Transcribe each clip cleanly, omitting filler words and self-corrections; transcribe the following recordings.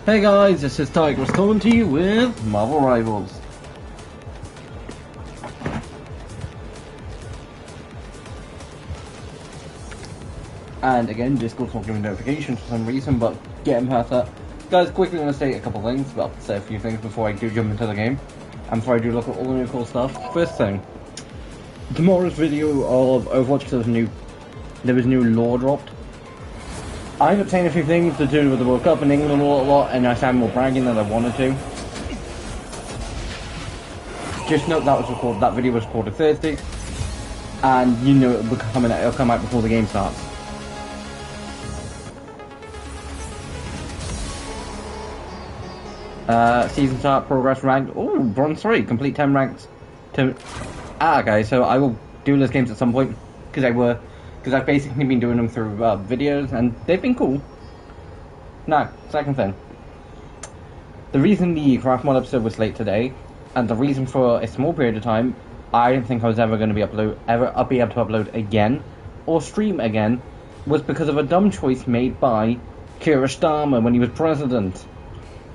Hey guys, this is Tigers coming to you with Marvel Rivals. And again, Discord's not giving notifications for some reason, but getting past that. Guys, quickly want to say a couple things, well, say a few things before I do jump into the game. And before I do look at all the new cool stuff. First thing, tomorrow's video of Overwatch, because there was new lore dropped. I've obtained a few things to do with the World Cup in England a lot, and I sound more bragging than I wanted to. Just note that video was recorded Thursday, and you know it'll come out before the game starts. Season start, progress ranked. Oh, bronze 3, complete 10 ranks. Okay, so I will do those games at some point, because I've basically been doing them through videos, and they've been cool. Now, second thing. The reason the Craft Mod episode was late today, and the reason for a small period of time, I didn't think I was ever going to be able to upload again, or stream again, was because of a dumb choice made by Keir Starmer when he was president.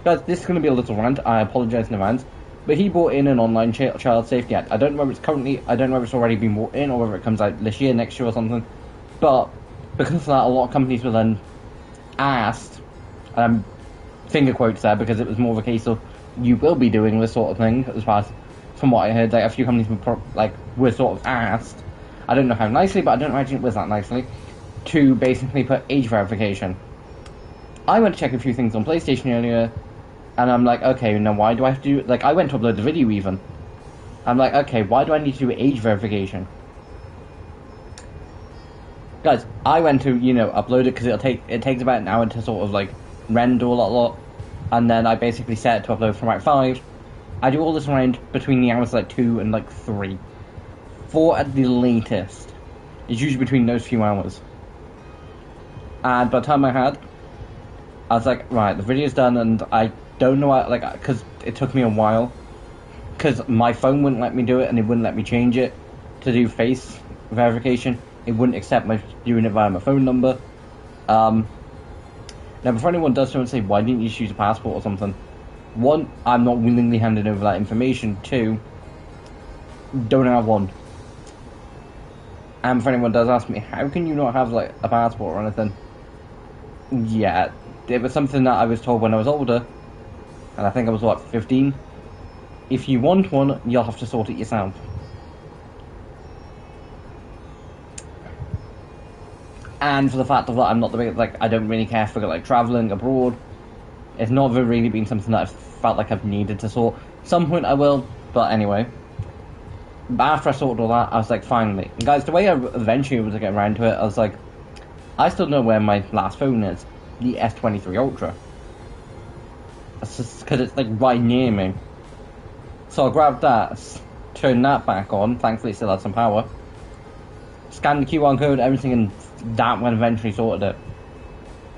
Guys, this is going to be a little rant, I apologise in advance, but he brought in an online child safety act. I don't know whether it's already been brought in, or whether it comes out this year, next year or something. But because of that, a lot of companies were then asked, finger quotes there, because it was more of a case of, you will be doing this sort of thing, as far as, from what I heard, like, a few companies were sort of asked, I don't know how nicely, but I don't imagine it was that nicely, to basically put age verification. I went to check a few things on PlayStation earlier, and I'm like, okay, now why do I have to do, like, I went to upload the video even. I'm like, okay, why do I need to do age verification? Guys, I went to, upload it because it takes about an hour to sort of, like, render a lot, and then I basically set it to upload from, like, 5. I do all this around between the hours, like, 2 and, like, 3. 4 at the latest. It's usually between those few hours. And by the time I was like, right, the video's done, and I don't know, because it took me a while, because my phone wouldn't let me do it, and it wouldn't let me change it to do face verification. It wouldn't accept my doing it via my phone number. Now, before anyone does so and say, why didn't you just use a passport or something? 1, I'm not willingly handing over that information. 2, don't have one. And if anyone does ask me, how can you not have, like, a passport or anything? Yeah, it was something that I was told when I was older, and I think I was, 15? If you want one, you'll have to sort it yourself. And for the fact that I'm not the biggest, I don't really care for, travelling abroad. It's not really been something that I've felt like I've needed to sort. Some point I will, but anyway. But after I sorted all that, I was like, finally. And guys, the way I eventually was to get around to it, I was like, I still know where my last phone is. The S23 Ultra. That's just because it's, right near me. So I grabbed that, turned that back on, thankfully it still had some power. Scanned the QR code, everything, and that one eventually sorted it.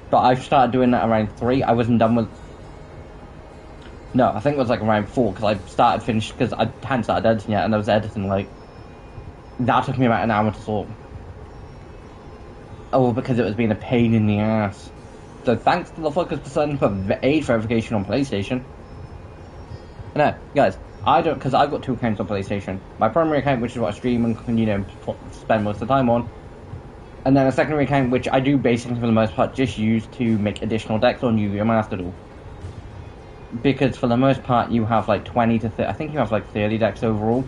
But I started doing that around 3. I wasn't done with... No, I think it was around 4, because because I hadn't started editing yet, and I was editing, that took me about an hour to sort. Oh, because it was being a pain in the ass. So thanks to the fuckers for sending for age verification on PlayStation. No, guys, because I've got 2 accounts on PlayStation. My primary account, which is what I stream and, spend most of the time on. And then a secondary account, which I do basically for the most part just use to make additional decks on Yu-Gi-Oh! Master Duel. Because for the most part you have 20 to 30, I think you have 30 decks overall.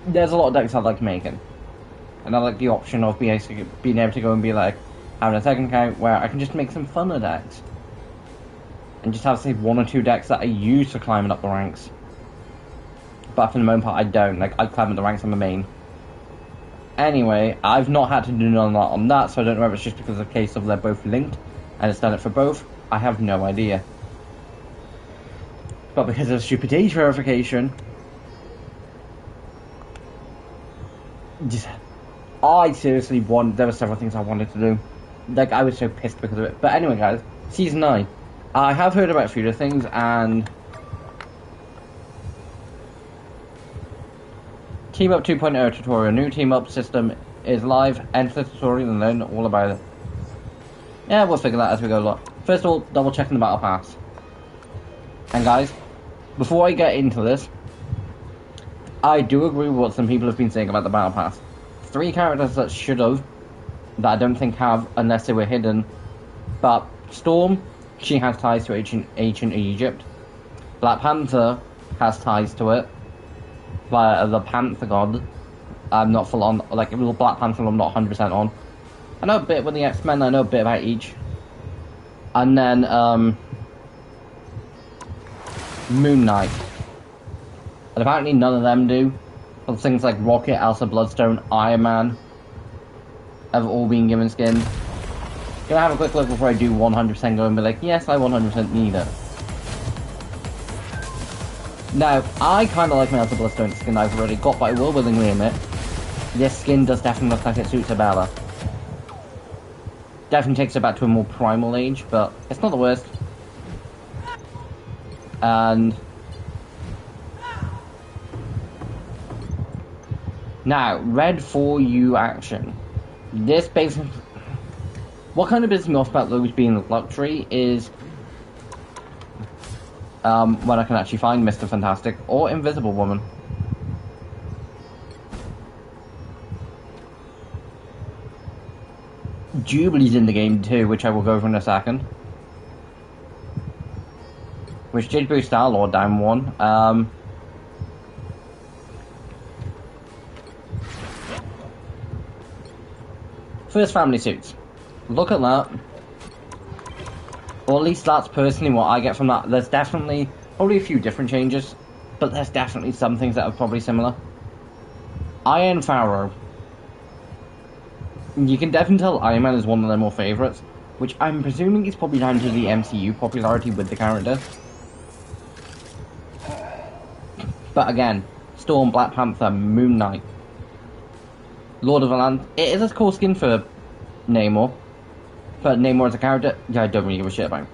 There's a lot of decks I like making. And I like the option of being able to go and be having a second account where I can just make some funner decks. And just have, say, 1 or 2 decks that I use for climbing up the ranks. But for the most part I don't, I climb up the ranks on the main. Anyway, I've not had to do none on that, so I don't know if it's just because of the case of they're both linked, and it's done it for both. I have no idea. But because of stupid age verification, I seriously there were several things I wanted to do. I was so pissed because of it. But anyway, guys, Season 9. I have heard about a few of things, and Team Up 2.0 tutorial. New Team Up system is live. Enter the tutorial and learn all about it. Yeah, we'll figure that as we go along. First of all, double checking the Battle Pass. And guys, before I get into this, I do agree with what some people have been saying about the Battle Pass. 3 characters that should have, that I don't think have, unless they were hidden. But Storm, she has ties to ancient Egypt. Black Panther has ties to it via the Panther God. I'm not full on, like, Black Panther I'm not 100% on. I know a bit with the X-Men, I know a bit about each. And then, Moon Knight. And apparently none of them do. But things like Rocket, Elsa Bloodstone, Iron Man have all been given skins. Gonna have a quick look before I do 100% go and be like, yes, I 100% need it. Now, I kinda like my Elsa Bloodstone skin I've already got, but I will willingly admit, this skin does definitely look like it suits Abella. Definitely takes it back to a more primal age, but it's not the worst. And now, Red 4U action. This basically, what kind of pisses me off about those being luxury is when I can actually find Mr. Fantastic or Invisible Woman. Jubilee's in the game too, which I will go over in a second. Which did boost Star-Lord down 1. First family suits. Look at that. Or at least that's personally what I get from that. There's definitely, probably a few different changes, but there's definitely some things that are probably similar. Iron Pharaoh. You can definitely tell Iron Man is one of their more favourites, which I'm presuming is probably down to the MCU popularity with the character. But again, Storm, Black Panther, Moon Knight, Lord of the Land. It is a cool skin for Namor. But Namor as a character, yeah, I don't really give a shit about.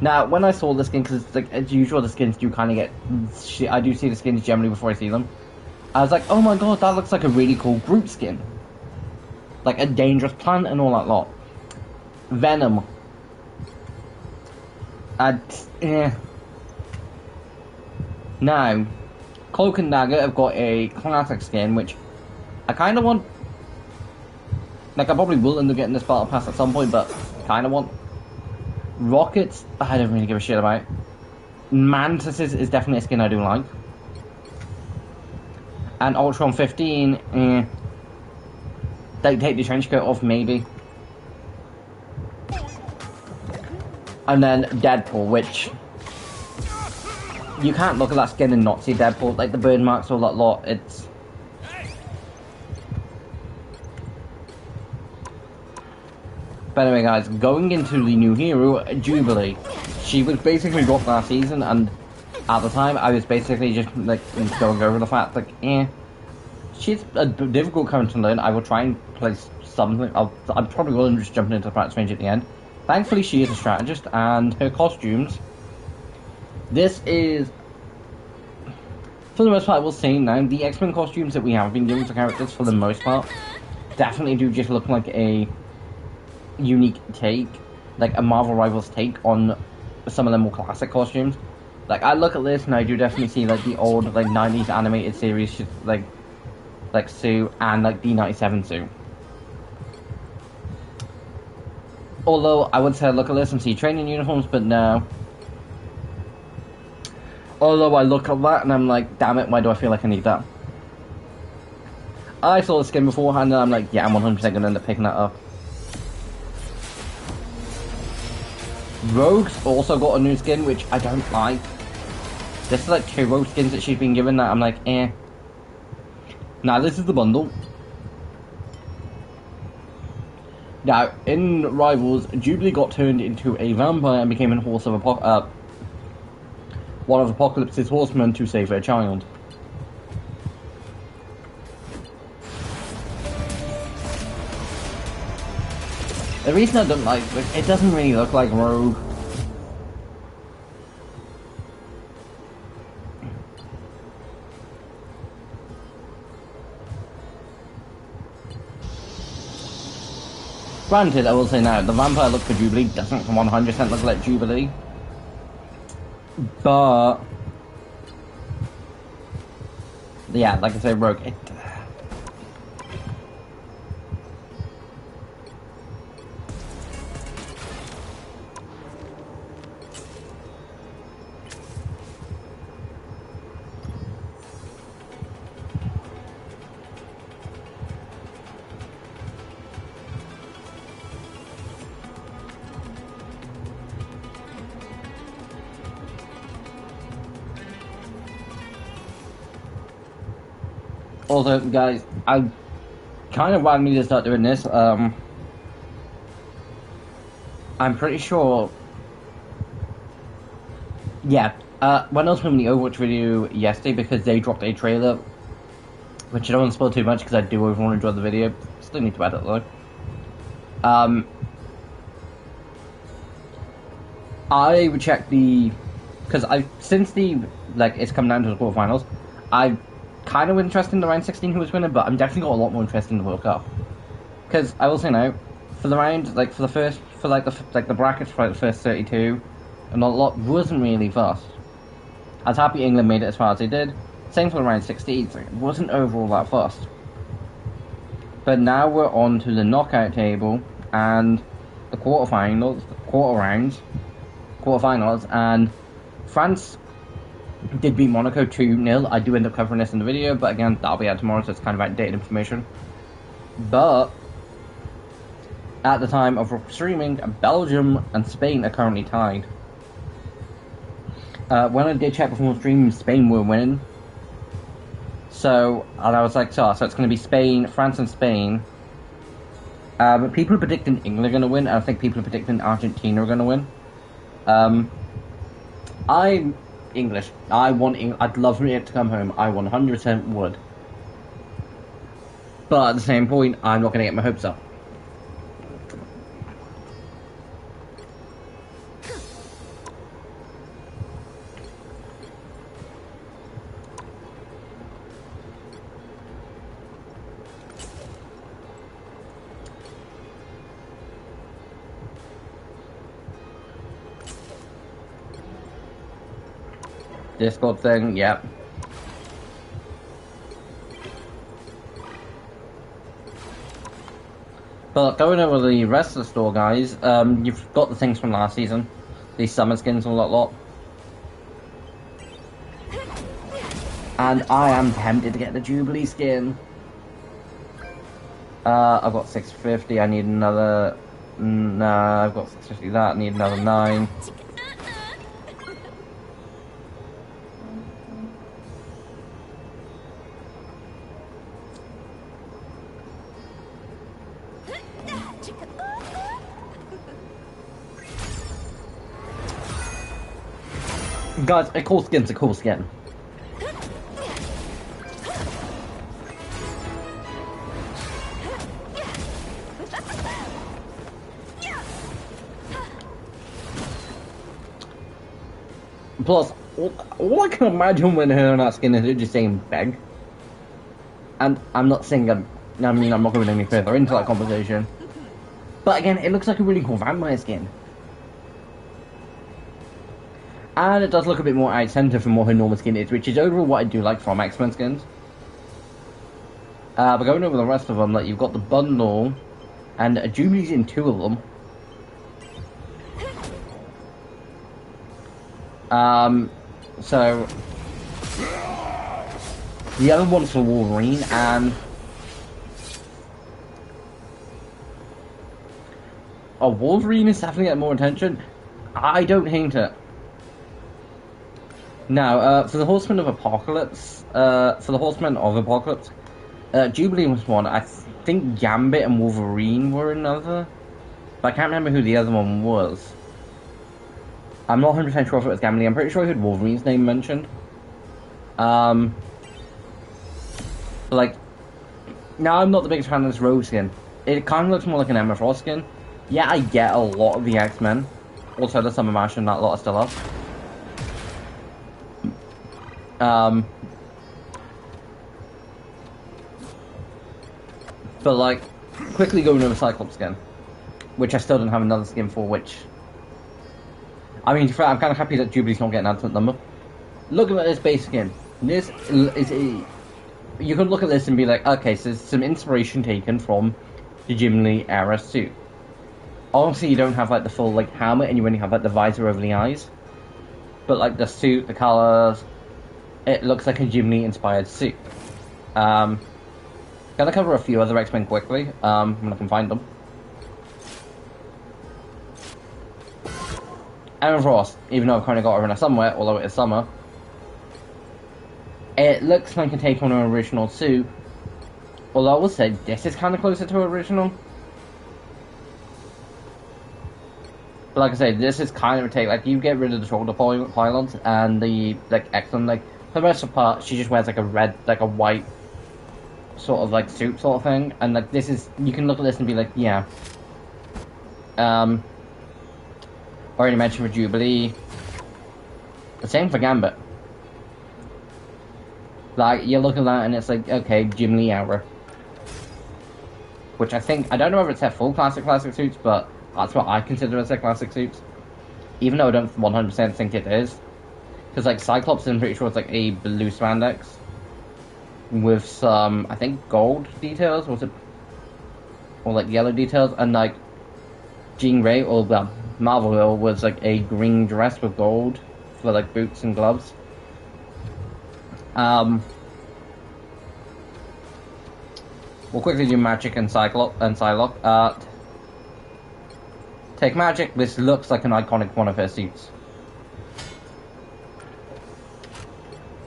Now, when I saw the skin, because like as usual, the skins do kind of get. I do see the skins generally before I see them. I was like, oh my god, that looks like a really cool Groot skin. Like a dangerous plant and all that lot. Venom. Now, Cloak and Dagger have got a classic skin, which I kind of want. Like, I probably will end up getting this battle pass at some point, but kind of want. Rockets, I don't really give a shit about. Mantis is definitely a skin I do like. And Ultron 15, they take the trench coat off, maybe. And then Deadpool, which you can't look at that skin and not see Deadpool. Like the bird marks, all that lot. It's but anyway, guys, going into the new hero, Jubilee. She was basically dropped last season, and at the time, I was basically just like going over the fact like, she's a difficult character to learn. I will try and play something. I'm probably willing to just jump into the practice range at the end. Thankfully, she is a strategist, and her costumes. This is, for the most part, I will say now, the X-Men costumes that we have been given to characters, for the most part, definitely do just look like a unique take, like a Marvel Rivals take on some of the more classic costumes. Like, I look at this and I do definitely see like the old like 90s animated series like Sue and like D97 Sue. Although I would say I look at this and see training uniforms, but no. Although I look at that and I'm like, damn it, why do I feel like I need that? I saw the skin beforehand and I'm like, yeah, I'm 100% gonna end up picking that up. Rogue's also got a new skin, which I don't like. This is like 2 Rogue skins that she's been given that I'm like, eh. Now, this is the bundle. Now, in Rivals, Jubilee got turned into a vampire and became a horse of one of Apocalypse's horsemen to save her child. The reason I don't like it doesn't really look like Rogue. Granted, I will say now, the vampire look for Jubilee doesn't 100% look like Jubilee. But yeah, like I say, Rogue. Also, guys, I kind of wanted me to start doing this. I'm pretty sure. Yeah. When I was filming the Overwatch video yesterday, because they dropped a trailer, which I don't want to spoil too much because I do overall enjoy the video. Still need to edit though. I would check because since it's come down to the quarterfinals, I kind of interested in the round 16 who was winning, but I'm definitely got a lot more interest in the World Cup. Because I will say now, for the round, for the brackets for the first 32, and a lot wasn't really fast. I was happy England made it as far as they did. Same for the round 16, it wasn't overall that fast. But now we're on to the knockout table and the quarterfinals, quarterfinals, and France did beat Monaco 2-0. I do end up covering this in the video, but again, that'll be out tomorrow, so it's kind of outdated information. But at the time of streaming, Belgium and Spain are currently tied. When I did check before streaming, Spain were winning. So, and I was like, so it's going to be Spain, France and Spain. But people are predicting England are going to win, and I think people are predicting Argentina are going to win. I'm English. I'd love for it to come home. I 100% would. But at the same point, I'm not going to get my hopes up. Discord thing, yep. But going over the rest of the store, guys, you've got the things from last season. These summer skins and a lot. And I am tempted to get the Jubilee skin. I've got 650, I need another... Nah, I've got 650 that, I need another 9. Guys, a cool skin's a cool skin. Plus, all I can imagine when her on that skin is her just saying beg. And I'm not saying I'm not going any further into that conversation. But again, it looks like a really cool vampire skin. And it does look a bit more out-centre from what her normal skin is, which is overall what I do like from X-Men skins. But going over the rest of them, like you've got the bundle, and Jubilee's in 2 of them. So the other one's for Wolverine, and Wolverine is definitely getting more attention. I don't hate it. Now, for the Horsemen of Apocalypse, Jubilee was one. I think Gambit and Wolverine were another, but I can't remember who the other one was. I'm not 100% sure if it was Gambit. I'm pretty sure I heard Wolverine's name mentioned. Like, now I'm not the biggest fan of this Rogue skin. It kind of looks more like an Emma Frost skin. Yeah, I get a lot of the X-Men. Also, the Summer Mash and that lot are still up. But like, quickly going over Cyclops skin, which I still don't have another skin for, which I mean, I'm kind of happy that Jubilee's not getting ultimate number. Looking at this base again, this is a... You can look at this and be like, okay, so there's some inspiration taken from the Jim Lee era suit. Obviously, you don't have like the full like helmet, and you only have like the visor over the eyes. But like the suit, the colors, it looks like a Jim Lee inspired suit. Gonna cover a few other X-Men quickly, when I can find them. Emma Frost, even though I've kind of got her in a somewhere, although it is summer, it looks like a take on her original suit. Although I will say this is kind of closer to her original. But like I say, this is kind of a take. Like, you get rid of the shoulder pylons and the like X-Men. Like, for the most part, she just wears like a red, like a white sort of like suit sort of thing. And like, this is, you can look at this and be like, yeah. Already mentioned for Jubilee. The same for Gambit. Like, you look at that and it's like, okay, Jim Lee era. Which I think, I don't know if it's their full classic suits, but that's what I consider as their classic suits. Even though I don't 100% think it is. Because, like, Cyclops, I'm pretty sure it's like a blue spandex. With some, I think, gold details, was it? Or like yellow details, and like, Jean Grey, or Marvel Girl, was like a green dress with gold for like boots and gloves. We'll quickly do Magic and Psylocke. Take Magic. This looks like an iconic one of her suits,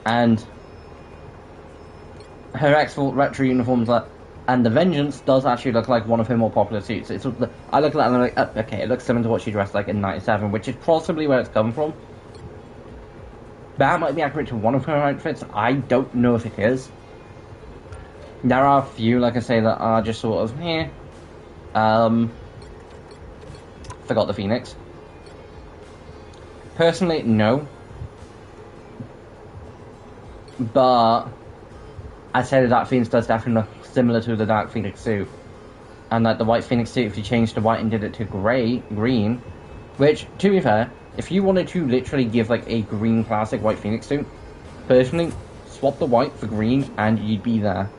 and her X-Force retro uniforms, and the Vengeance does actually look like one of her more popular suits. I look at that and I'm like, oh, okay, it looks similar to what she dressed like in '97, which is possibly where it's come from. That might be accurate to one of her outfits. I don't know if it is. There are a few, like I say, that are just sort of, forgot the Phoenix. Personally, no. But I say that Phoenix does definitely look similar to the Dark Phoenix suit. And like the White Phoenix suit, if you changed the white and did it to green, which, to be fair, if you wanted to literally give like a green classic White Phoenix suit, personally, swap the white for green and you'd be there.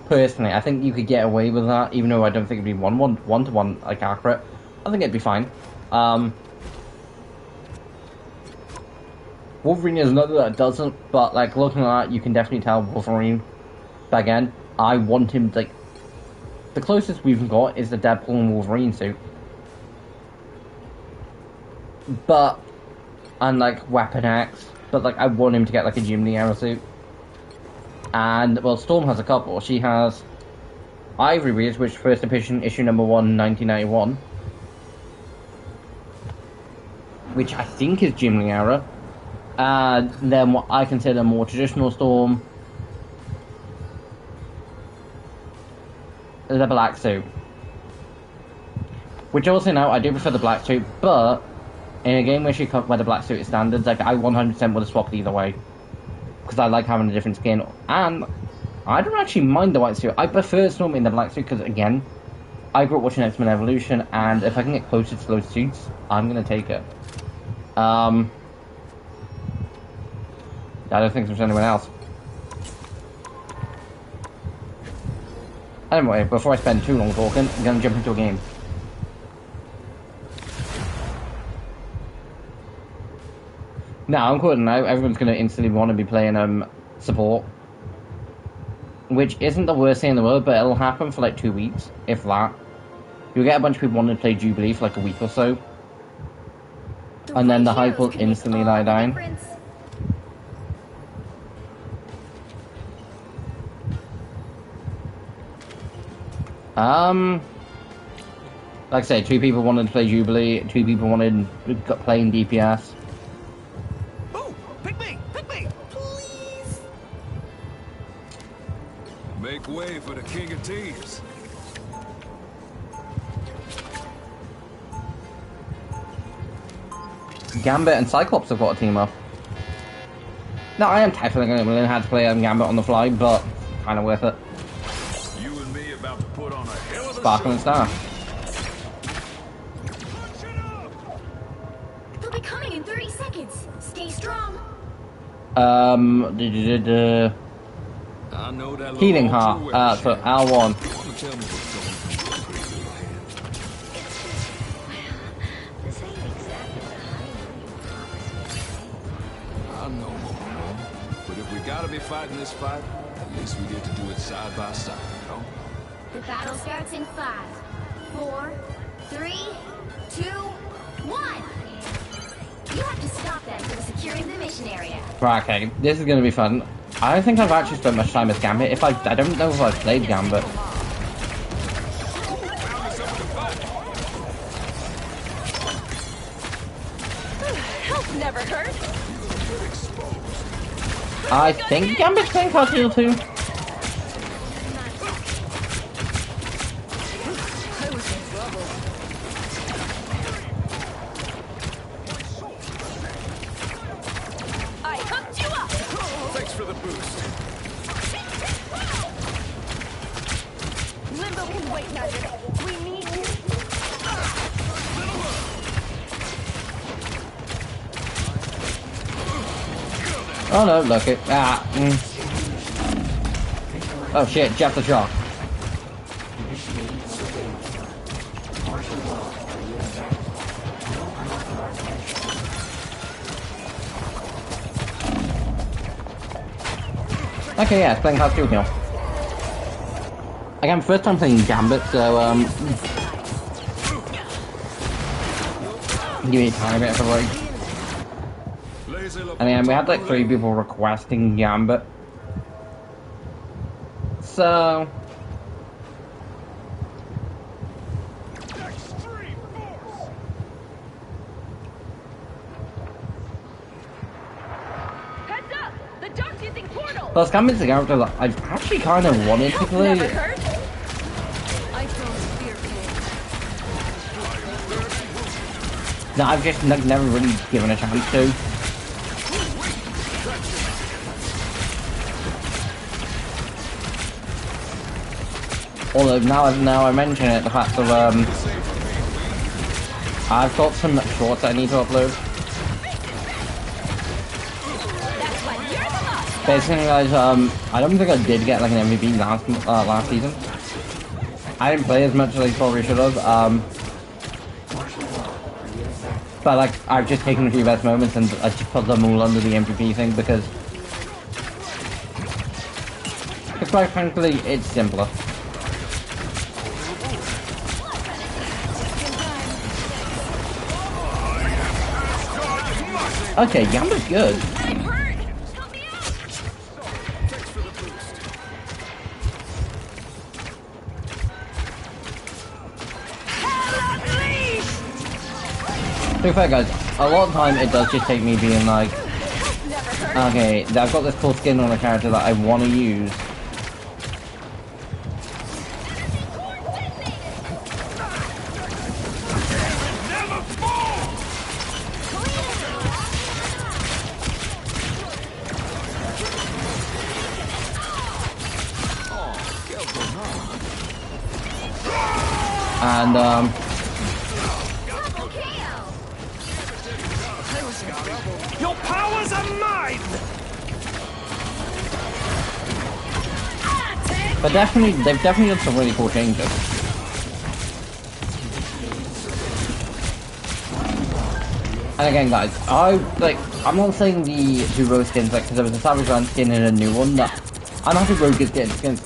Personally, I think you could get away with that, even though I don't think it'd be one-to-one like accurate. I think it'd be fine. Wolverine is another that doesn't, but like looking at that, you can definitely tell Wolverine. But again, I want him, like, the closest we've got is the Deadpool and Wolverine suit. But, and like Weapon X, but like I want him to get like a Jim Lee era suit. And, well, Storm has a couple. She has Ivory Ridge, which first edition, issue number 1, 1991. Which I think is Jim Lee era. And then what I consider more traditional Storm, the black suit. Which also now, I do prefer the black suit, but in a game where the black suit is standard, like I 100% would have swapped either way. Because I like having a different skin, and I don't actually mind the white suit. I prefer Storm in the black suit because, again, I grew up watching X-Men Evolution, and if I can get closer to those suits, I'm gonna take it. I don't think there's anyone else. Anyway, before I spend too long talking, I'm gonna jump into a game. Now, I'm quitting now. Everyone's going to instantly want to be playing support. Which isn't the worst thing in the world, but it'll happen for like 2 weeks, if that. You'll get a bunch of people wanting to play Jubilee for like a week or so. And then the hype will instantly die down. Like I say, 2 people wanted to play Jubilee, 2 people wanted playing DPS. Make way for the King of Teams. Gambit and Cyclops have got a team up. Now, I am technically going to learn how to play Gambit on the fly, but kind of worth it. You and me about to put on a hell of a Sparkling Star. They'll be coming in I know that little Healing ultra Heart. So weapon. L1. Tell me what's going through your head. This ain't exactly the highway you promised me. I know, Momo. But if we gotta be fighting this fight, at least we get to do it side by side, you know? The battle starts in 5, 4, 3, 2, 1. You have to stop them from securing the mission area. Right, okay, this is gonna be fun. I don't think I've actually spent much time with Gambit. I don't know if I've played Gambit. Help never hurt. I think Gambit's playing Cartier too. I was in trouble. I hooked you up. Thanks for the boost. Limbo can wait, Magic. We need you. Oh no, look it. Oh shit, Jeff the Shark. Okay, yeah, it's playing Cartier here. Again, first time playing Gambit, so give me time bit of a break. And then we had like 3 people requesting Gambit. So Heads up! The dark's using portal. plus Gambit's a character that I've actually kind of wanted to play. Never hurt. I chose fear cave. That I've just never really given a chance to. Although now I mention it, the fact of I've got some shorts I need to upload. That's why you're the boss. Basically, guys, I don't think I did get like an MVP last season. I didn't play as much as I probably should have. But like, I've just taken a few best moments and I just put them all under the MVP thing because quite frankly, it's simpler. Okay, Gambit's good. I'm hurt. Help me out. Hell unleashed. To be fair, guys, a lot of time it does just take me being like, Never hurt. okay, I've got this cool skin on a character that I want to use. And Your powers are mine! but they've definitely done some really cool changes. And again, guys, I'm not saying the two rogue skins, like, because there was a Savage Land skin and a new one that I'm happy Rogue is getting skins.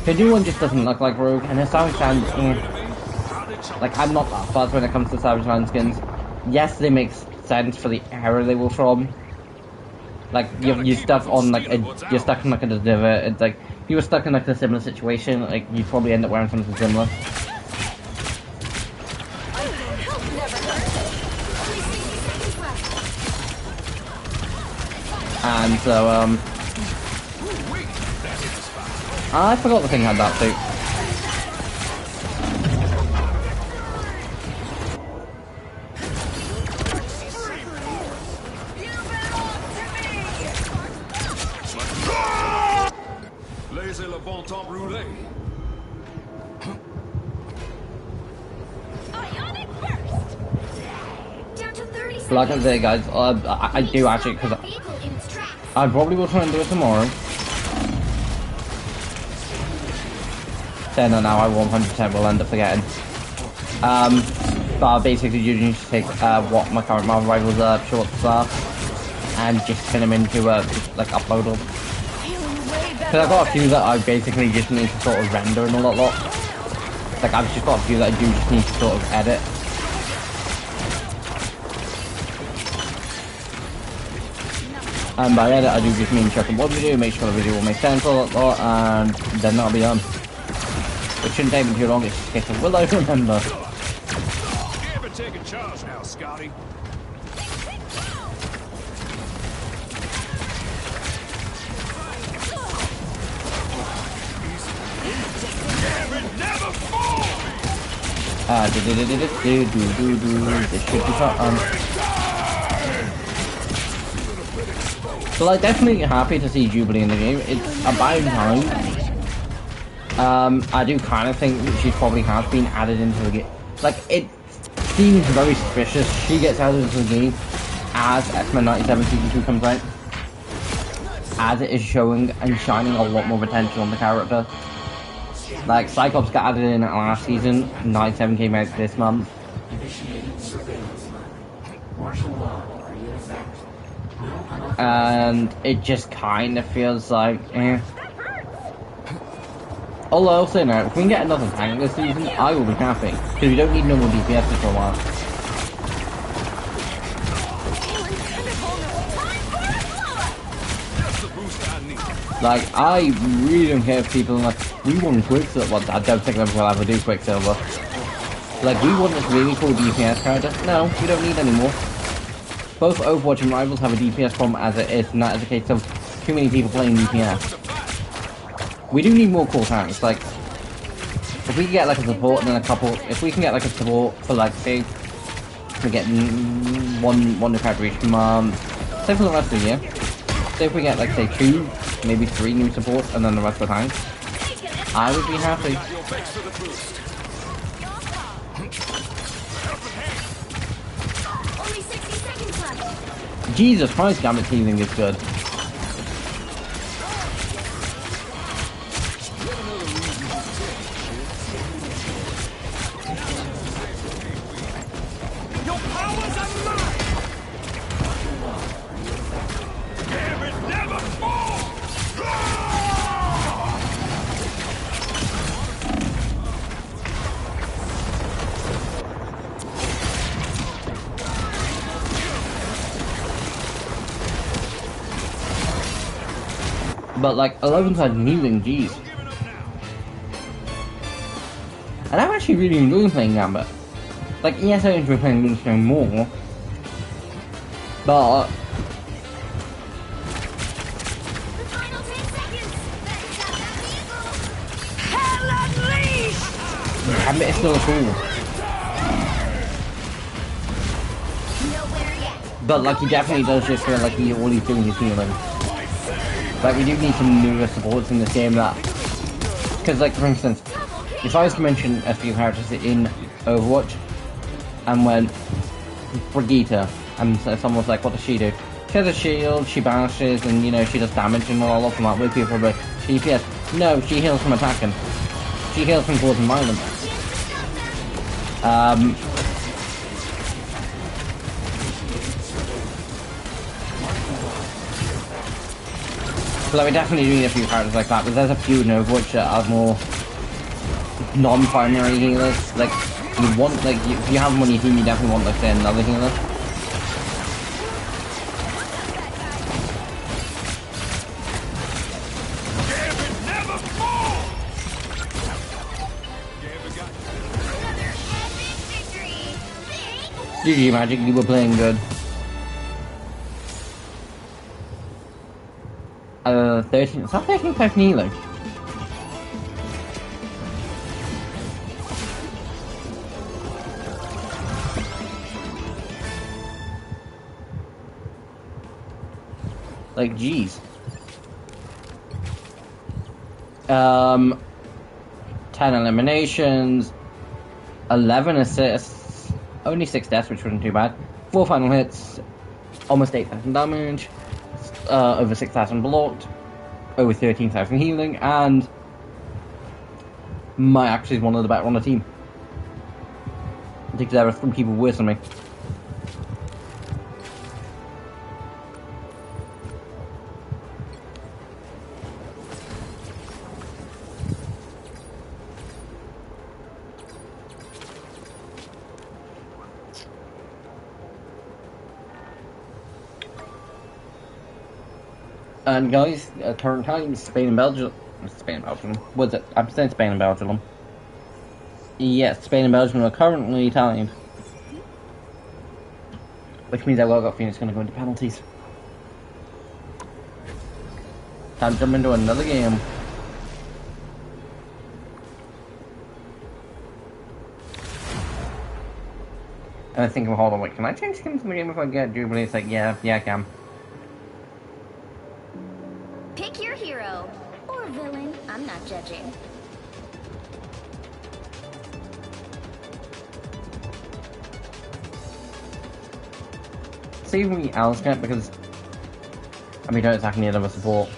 The new one just doesn't look like Rogue, and the Savage Land, like, I'm not that fussed when it comes to Savage Land skins. Yes, they make sense for the era they were from. Like, you're stuck on like you're stuck in like a divot. It's like if you were stuck in like a similar situation, like you'd probably end up wearing something similar. Help never hurt. And so I forgot the thing had that too. Laissez le bon temps brûler. Ionic burst. Down to 30 But like I say, guys, I do actually, because Vehicle in its tracks. I probably will try and do it tomorrow. Then now I 100% will end up forgetting. But basically you need to take what my current Marvel Rivals shorts are and just pin them into just, like upload them. Because I've got a few that I basically just need to sort of render in a lot. Like I've just got a few that I do just need to sort of edit. And by edit I do just mean check on what we do, make sure the video will make sense a lot, and then that'll be done. It shouldn't take me too long, it's just a case of will I remember? You ever taking charge now, Scotty? This should be fun. So like, definitely happy to see Jubilee in the game. It's about time. I do kind of think that she probably has been added into the game. Like, it seems very suspicious. She gets added into the game as X-Men 97 Season 2 comes out. As it is showing and shining a lot more potential on the character. Like, Cyclops got added in last season, 97 came out this month. And it just kind of feels like, eh. Although I'll say now, if we can get another tank this season, I will be happy. Because we don't need no more DPS for a while. Like, I really don't care if people are like, we want Quicksilver. Well, I don't think they will ever do Quicksilver. Like, we want this really cool DPS character. No, we don't need any more. Both Overwatch and Rivals have a DPS problem as it is, and that is a case of too many people playing DPS. We do need more cool tanks. Like, if we can get like a support and then a couple, if we can get like a support for like, say, we get one new character each month, say for the rest of the year. Say if we get like, say, 2, maybe 3 new supports and then the rest of the tanks, I would be happy. Only 60 seconds left. Jesus Christ, damn it, teasing is good. Your powers are mine! Damn it, never fall! But like, 11 side kneeling, jeez. And I'm actually really enjoying playing Gambit. Like, yes, I enjoy playing Moonstone more. But The final 10 seconds. Hell unleashed! Gambit is still cool. Nowhere yet. But like, he definitely does just feel like all he's doing is healing. Like, we do need some newer supports in this game that... Because, like, for instance, if I was to mention a few characters in Overwatch, and went Brigitte, and someone was like, what does she do? She has a shield, she banishes, and, you know, she does damage and all of that with people, but DPS. No, she heals from attacking. She heals from causing violence. So like, we definitely do need a few characters like that, but there's a few in Overwatch that are more non-primary healers. Like, you want, like, if you have them on your team, you definitely want, like, say, another healer. GG Magic, you were playing good. 13. Stop taking 5 Nilo. Like, jeez. 10 eliminations, 11 assists, only 6 deaths, which wasn't too bad. 4 final hits, almost 8,000 damage, over 6,000 blocked, over 13,000 healing, and my actually is one of the better on the team. I think there are 3 people worse than me. And guys, at current time, Spain and Belgium. Was it? I'm saying Spain and Belgium. Yes, Spain and Belgium are currently tied. Which means that World Cup Phoenix is going to go into penalties. Time to jump into another game. And I think, hold on, wait, can I change skins in the game if I get Jubilee? It's like, yeah, I can. Pick your hero. Or villain. I'm not judging. Save me Alistair because I don't exactly need other support.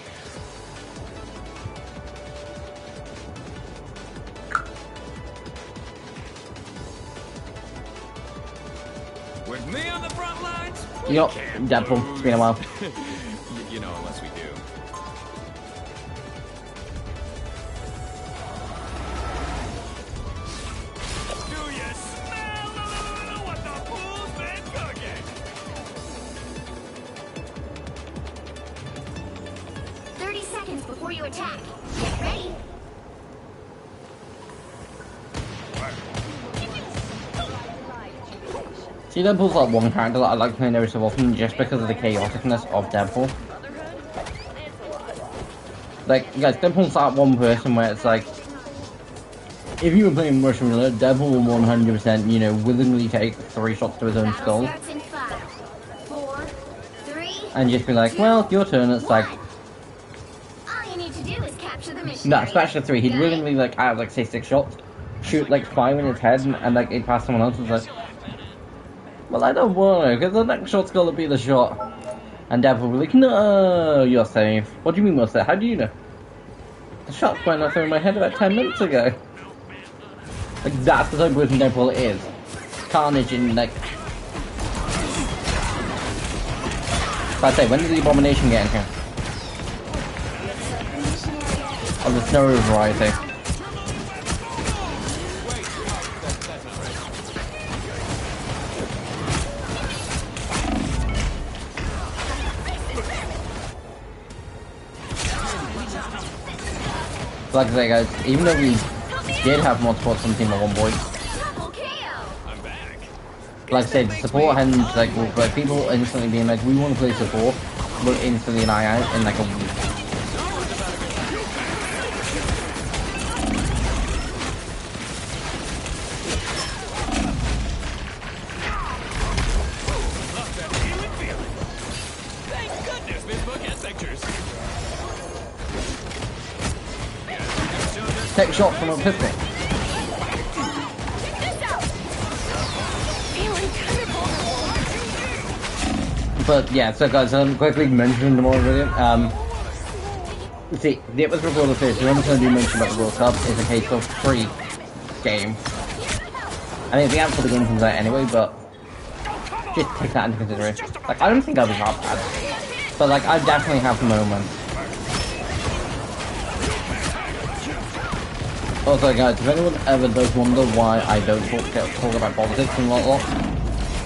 With me on the front lines? Yup, Deadpool. It's been a while. You know, unless we do. Do you smell what the fool's been cooking? 30 seconds before you attack. Get ready. See, Deadpool's like one character that I like playing every so often just because of the chaoticness of Deadpool. Like, guys, Deadpool's that one person where it's like, if you were playing Russian Roulette, Deadpool will 100%, you know, willingly take 3 shots to his own Battle skull. starts in 5, 4, 3. And just be like, well, your turn. It's like, All you need to do is capture the mission. no, right? especially 3. He'd Got it? willingly, like, out of, like, say 6 shots, shoot, like, 5 in his head and like, it pass someone else and it's like, well, I don't want to, because the next shot's got to be the shot. And Deadpool will be like, no, you're safe. What do you mean, what's that? How do you know? The shot went off in my head about 10 minutes ago. Like, that's the type of person Deadpool is. Carnage in, like... I say, when did the Abomination get in here? Oh, the Snow variety. Like I say, guys, even though we did have more support from the team at one point, Double KO. I'm back. like I said, support and like people instantly being like, we want to play support, will instantly die out in like a week. Thank goodness this book has pictures. Take a shot from a pistol. But yeah, so guys, quickly mention the more video. See, it was recorded first. The only thing I do mention about the World Cup is a case of free game. I mean, the app for the game comes out anyway, but just take that into consideration. Like, I don't think I was that bad, but like, I definitely have moments. Also, guys, if anyone ever does wonder why I don't talk about politics and whatnot,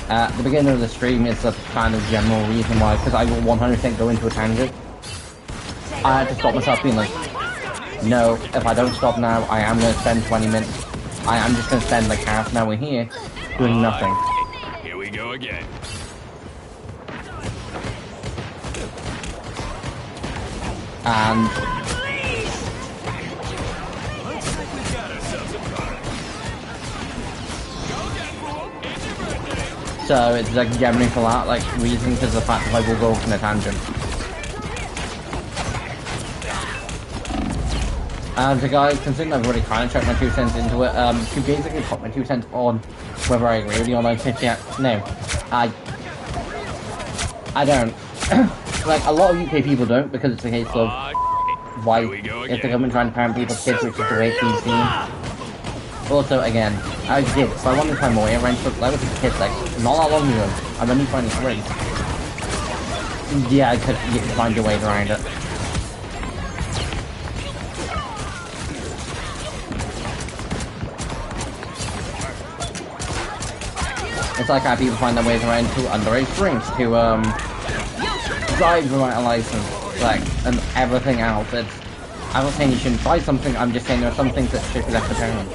at the beginning of the stream is the kind of general reason why, because I will 100% go into a tangent. I had to stop myself being like, no, if I don't stop now, I am going to spend 20 minutes. I am just going to spend like half an hour here doing nothing. Here we go again. And Looks like we've got ourselves a product. Go Deadpool! It's your birthday! so it's like generally for that like reason, because the fact that I will go off on a tangent. And so guys, considering I've already kind of checked my 2 cents into it, to basically put my 2 cents on whether I agree with the online 50 no. I don't. Like, a lot of UK people don't, because it's a case of why, Here we go if the again. government trying to parent people's kids, which is the way it's seen. Also, again, I did, so I wanted to try more, I ran for, I was a kid, like, not that long ago, I'm only 23. Yeah, you could find your way around it. It's like how people find their ways around to underage drinks, to, drive without a license, like, and everything else. I'm not saying you shouldn't try something, I'm just saying there are some things that should be left to parents.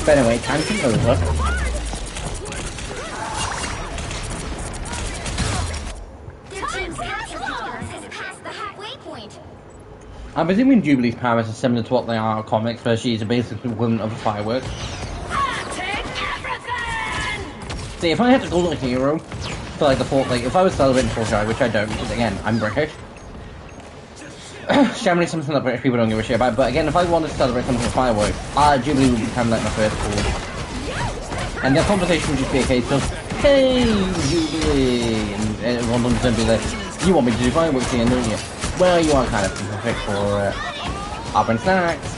But anyway, tangent over. Their team's capture has passed the halfway point. I'm assuming Jubilee's powers are similar to what they are in comics, where she's a basic equivalent of a firework. Take everything! See, if I had to call a hero for like the fourth, like if I was celebrating 4th July, which I don't, because again, I'm British. Generally something that British people don't give a shit about, but again, if I wanted to celebrate something with fireworks, Jubilee would become like my first call. And the conversation would just be a case of, hey, Jubilee! And everyone would then be like, you want me to do fireworks again, don't you? Well, you are kind of perfect for Auburn Snacks.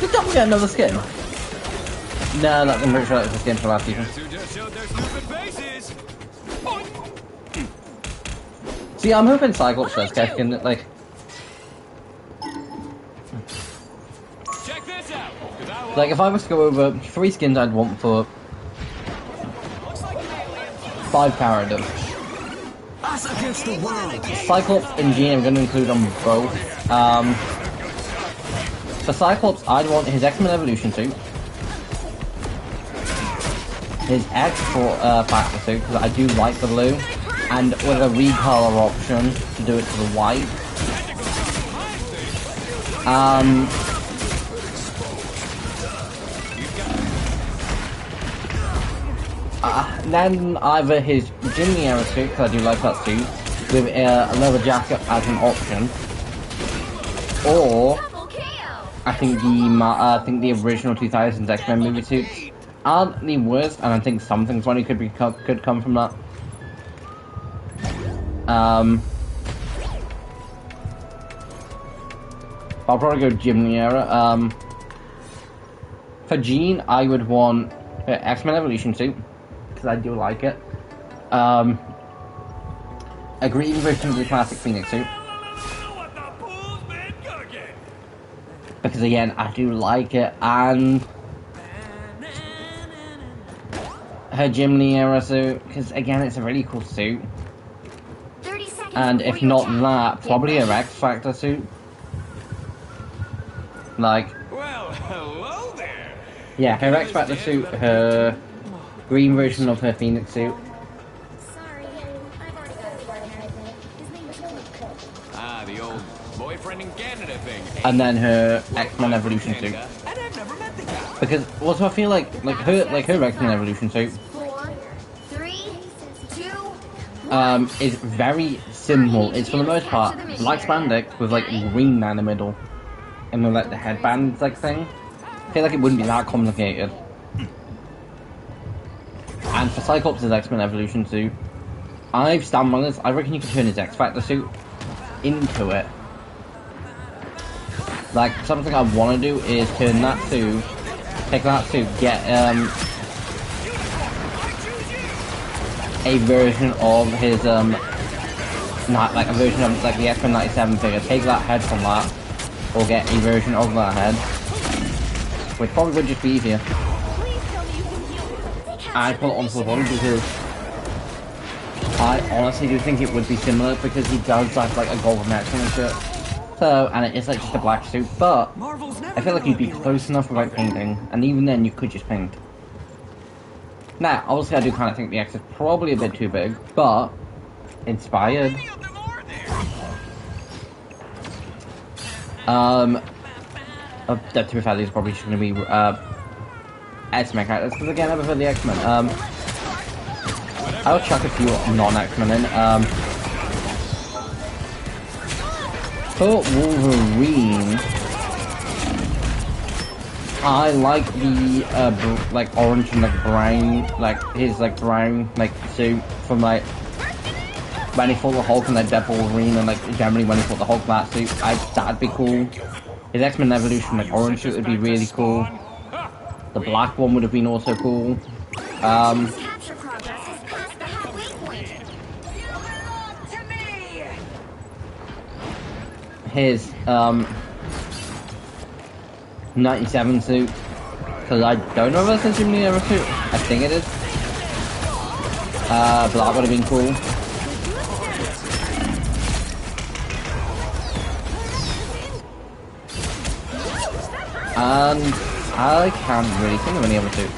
Did Double get another skin? No, I'm pretty sure that was the skin for last season. Guess who just showed their stupid faces? Boink. See, I'm hoping Cyclops does get a skin that, like... Check this out. 'Cause I want Like, if I was to go over 3 skins I'd want for 5 characters. Us against the world. Cyclops and Jean, I'm going to include them both. For Cyclops, I'd want his X-Men Evolution suit. His X for Factor suit, because I do like the blue. And with a recolor option to do it to the white. Then either his Jimmy era suit, because I do like that suit, with a leather jacket as an option, or Double KO! I think the original 2000s X-Men movie suits aren't the worst, and I think something funny could come from that. I'll probably go Jimmy era. For Jean, I would want her X-Men Evolution suit, because I do like it. A green version of the classic Phoenix suit, what the fool's been cooking. because again, I do like it, and her Jimny era suit, because again, it's a really cool suit. 30 seconds And before if you not attack. that, Get probably ready. her X Factor suit. Like, Well, hello there. yeah, her X Factor suit, her green version of her Phoenix suit, Sorry, I've already got a partner, I think. His name is Cook. Ah, the old boyfriend in Canada thing. and then her X-Men Evolution suit. Canada, and I've never met the guy. Because also I feel like her X-Men Evolution suit 4, 3, 2, is very simple. It's for the most part black spandex with like green down the middle, and with like the headband like thing. I feel like it wouldn't be that complicated. And for Cyclops' X-Men Evolution suit, I've stand on this. I reckon you could turn his X-Factor suit into it. Like, something I want to do is turn that suit, take that suit, get a version of his not like a version of like the X-Men 97 figure. Take that head from that, or get a version of that head, which probably would just be easier. please tell me you can heal him. I put it onto the body because I honestly do think it would be similar, because he does have like a golden X-Men shirt. So, and it is like just a black suit, but Marvel's never I feel like you'd be gonna close enough without painting, and even then you could just paint. Now, obviously I do kind of think the X is probably a bit too big, but inspired. To be fair, these are probably just going to be X-Men characters, because again, I prefer the X-Men. Whatever I'll chuck a few non-X-Men in. For Wolverine, I like the like orange and like brown, like his like brown like suit from like when he fought the Hulk and like Deadpool Wolverine, and like generally when he fought the Hulk that suit. That'd be cool. His X-Men Evolution like orange suit would be really cool. The black one would have been also cool. Capture progress is past the halfway point. His 97 suit, because I don't know if that's a Jimmy Era suit. I think it is. But that would have been cool. And I can't really think of any other suits.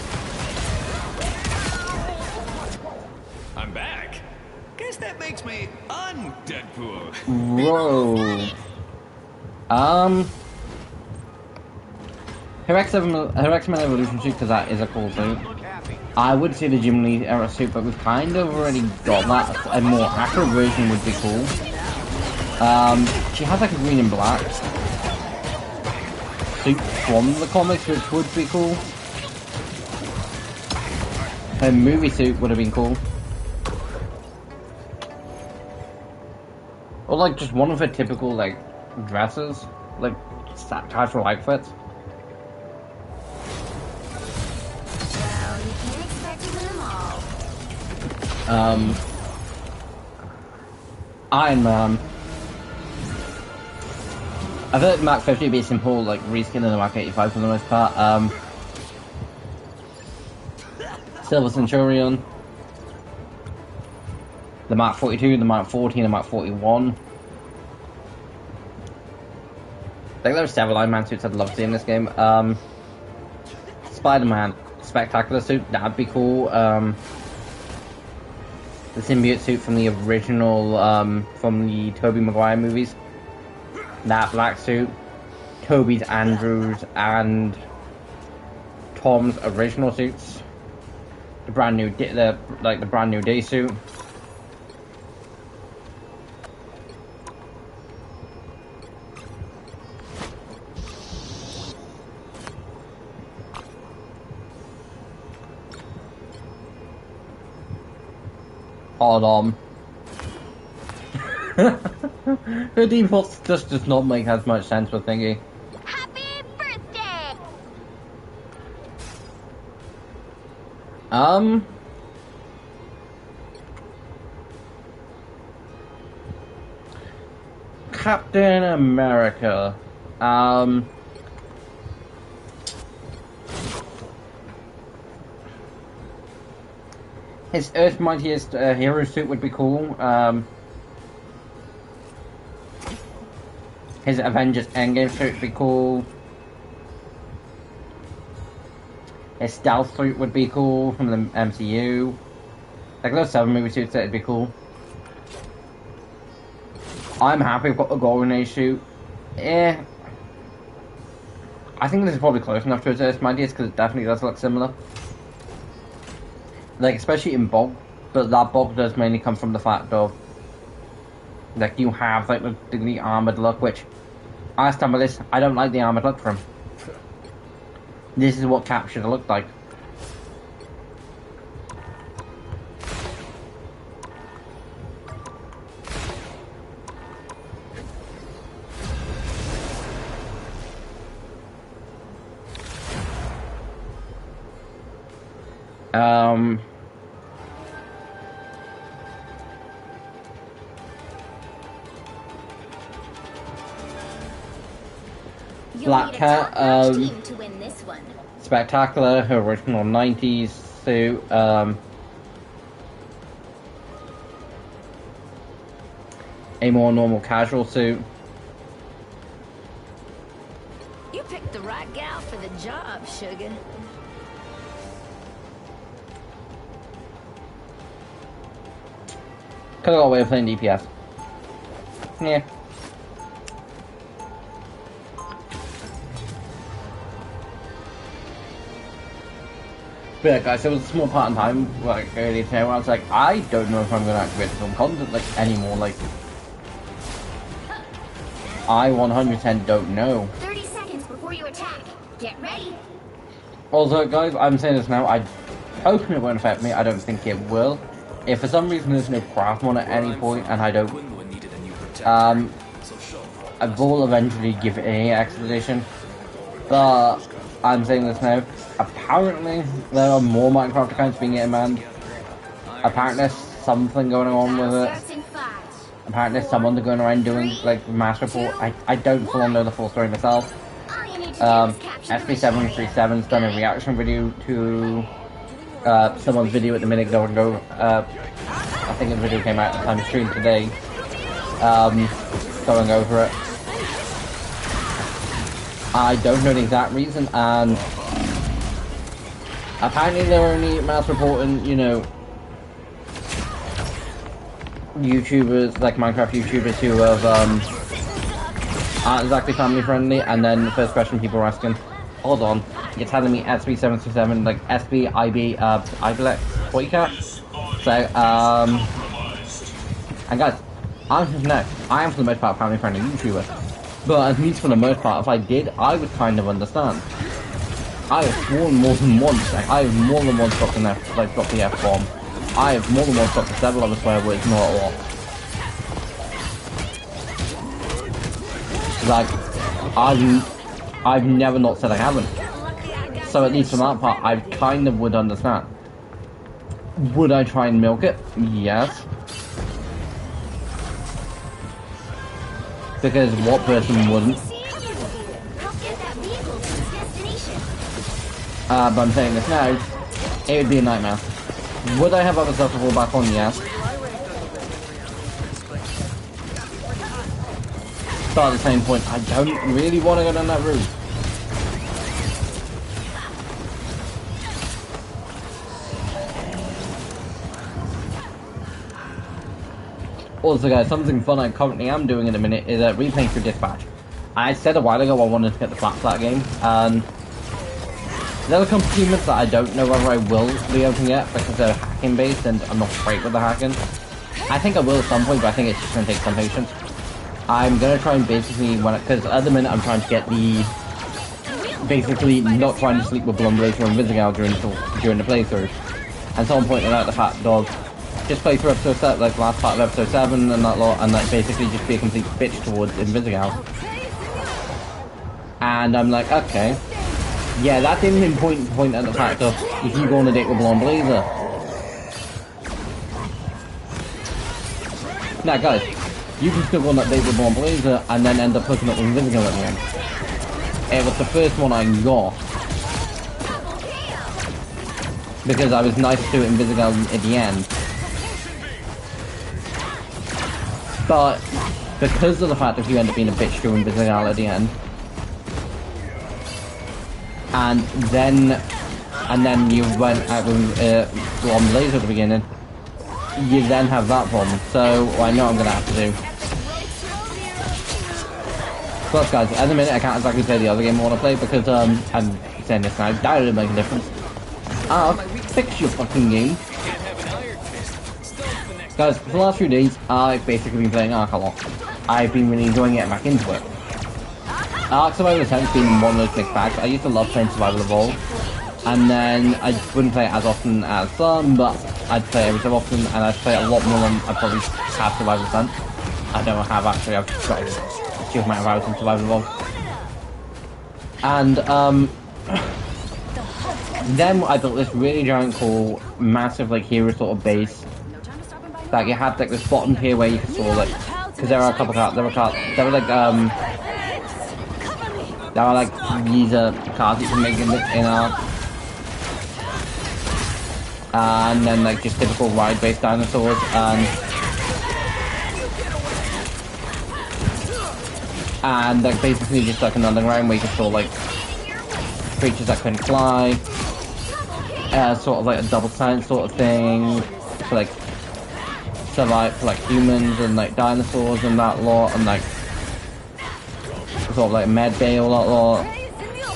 I'm back. Guess that makes me un-Deadpool. Whoa. Her X-Men Evolution suit, because that is a cool suit. I would say the Jim Lee era suit, but we've kind of already got that. A more accurate version would be cool. She has like a green and black suit from the comics, which would be cool. Her movie suit would have been cool. Or like just one of her typical like dresses, like casual outfits. Well, you can't expect to win them all. Iron Man. I feel like Mark 50 would be a simple like reskin of the Mark 85 for the most part. Silver Centurion. The Mark 42, the Mark 40, and the Mark 41. I think there are several Iron Man suits I'd love to see in this game. Spider-Man Spectacular suit, that'd be cool. The symbiote suit from the original, from the Tobey Maguire movies. That black suit. Toby's, Andrew's, and Tom's original suits. The brand new, the brand new day suit. Hold on. Her default just does not make as much sense with thingy. Happy birthday! Captain America. His Earth's Mightiest Hero suit would be cool. His Avengers Endgame suit would be cool. His stealth suit would be cool from the MCU. Like those 7 movie suits, that'd be cool. I'm happy with the Golden Age suit. I think this is probably close enough to his Earth's Mightiest because it definitely does look similar. Like, especially in bulk, but that bulk does mainly come from the fact of like you have like the armored look, which I stand by this, I don't like the armored look from him. This is what Cap should have looked like. Black Cat, team to win this one. Spectacular, her original 90s suit, a more normal casual suit. You picked the right gal for the job, sugar. Could've got away with playing DPS. Yeah. But yeah, guys, there was a small part in time, like, earlier today, where I was like, I don't know if I'm going to activate the film content, like, anymore, like... I 100% don't know. 30 seconds before you attack. Get ready. Also, guys, I'm saying this now, I hope it won't affect me, I don't think it will. If for some reason there's no craft one at any point, and I don't... I will eventually give it an expedition. But, I'm saying this now, apparently there are more Minecraft accounts being banned. Apparently there's something going on with it. Starts in 5. Apparently someone's going around doing, like, mass report. I don't full on know the full story myself. All you need to do is capture the mission. SB737's done a reaction video to someone's video at the minute going go. I think the video came out at the time of stream today. Going over it. I don't know the exact reason, and apparently they're only mass reporting, you know, YouTubers, like Minecraft YouTubers who have, aren't exactly family friendly. And then the first question people are asking, hold on, you're telling me SB737, like SB, IB, IBLEX, Toycat? So, and guys, I am for the most part a family friendly YouTuber. But at least for the most part, if I did, I would kind of understand. I have sworn more than once, like, I have more than once dropped an dropped the F-bomb. I have more than once dropped several other swear words, not a lot. Like, I've never not said I haven't. So at least from that part, I kind of would understand. Would I try and milk it? Yes. Because what person wouldn't? But I'm saying this now, it would be a nightmare. Would I have other stuff to fall back on? Yes. But at the same point, I don't really want to go down that route. Also guys, something fun I currently am doing in a minute is replaying through Dispatch. I said a while ago I wanted to get the flat for that game, and there are components that I don't know whether I will be able to get because they're hacking based and I'm not great with the hacking. I think I will at some point, but I think it's just going to take some patience. I'm going to try and basically, because at the minute I'm trying to get the, basically not trying to sleep with Blumblade or Invisigal during the playthrough. And someone pointed out the fact of, just play through episode 7, like last part of episode 7 and that lot, and like basically just be a complete bitch towards Invisigal. And I'm like, okay. Yeah, that didn't even point at the fact of, if you go on a date with Blonde Blazer. Now guys, you can still go on that date with Blonde Blazer and then end up hooking up with Invisigal at the end. It was the first one I got. Because I was nice to Invisigal at the end. But, because of the fact that you end up being a bitch to Invisigal at the end, and then you went out with Blonde Blazer at the beginning, you then have that problem, so I know I'm going to have to do. Plus guys, at the minute I can't exactly play the other game I want to play because, I'm saying this now, that didn't make a difference. Fix your fucking game. Guys, for the last few days, I've basically been playing Ark a lot. I've been really enjoying getting back into it. Ark Survival Ascent's been one of those mixed bags. I used to love playing Survival Evolved, and then I wouldn't play it as often as some, but I'd play it every so often, and I'd play it a lot more than I'd probably have Survival Ascent. I don't have actually, I've got a huge amount of hours in Survival Evolved. And, then I built this really giant, cool, massive, like, hero sort of base. Like, you had, like, this bottom tier where you could sort of, like, because there are a couple cards, there were, like, these, cards you can make in Ark. And then, like, just typical ride-based dinosaurs, and, like, basically just, like, an underground where you could store, like, creatures that couldn't fly, sort of, like, a double science sort of thing, for, like, survive for like humans and like dinosaurs and that lot, and like sort of like med bay all that lot.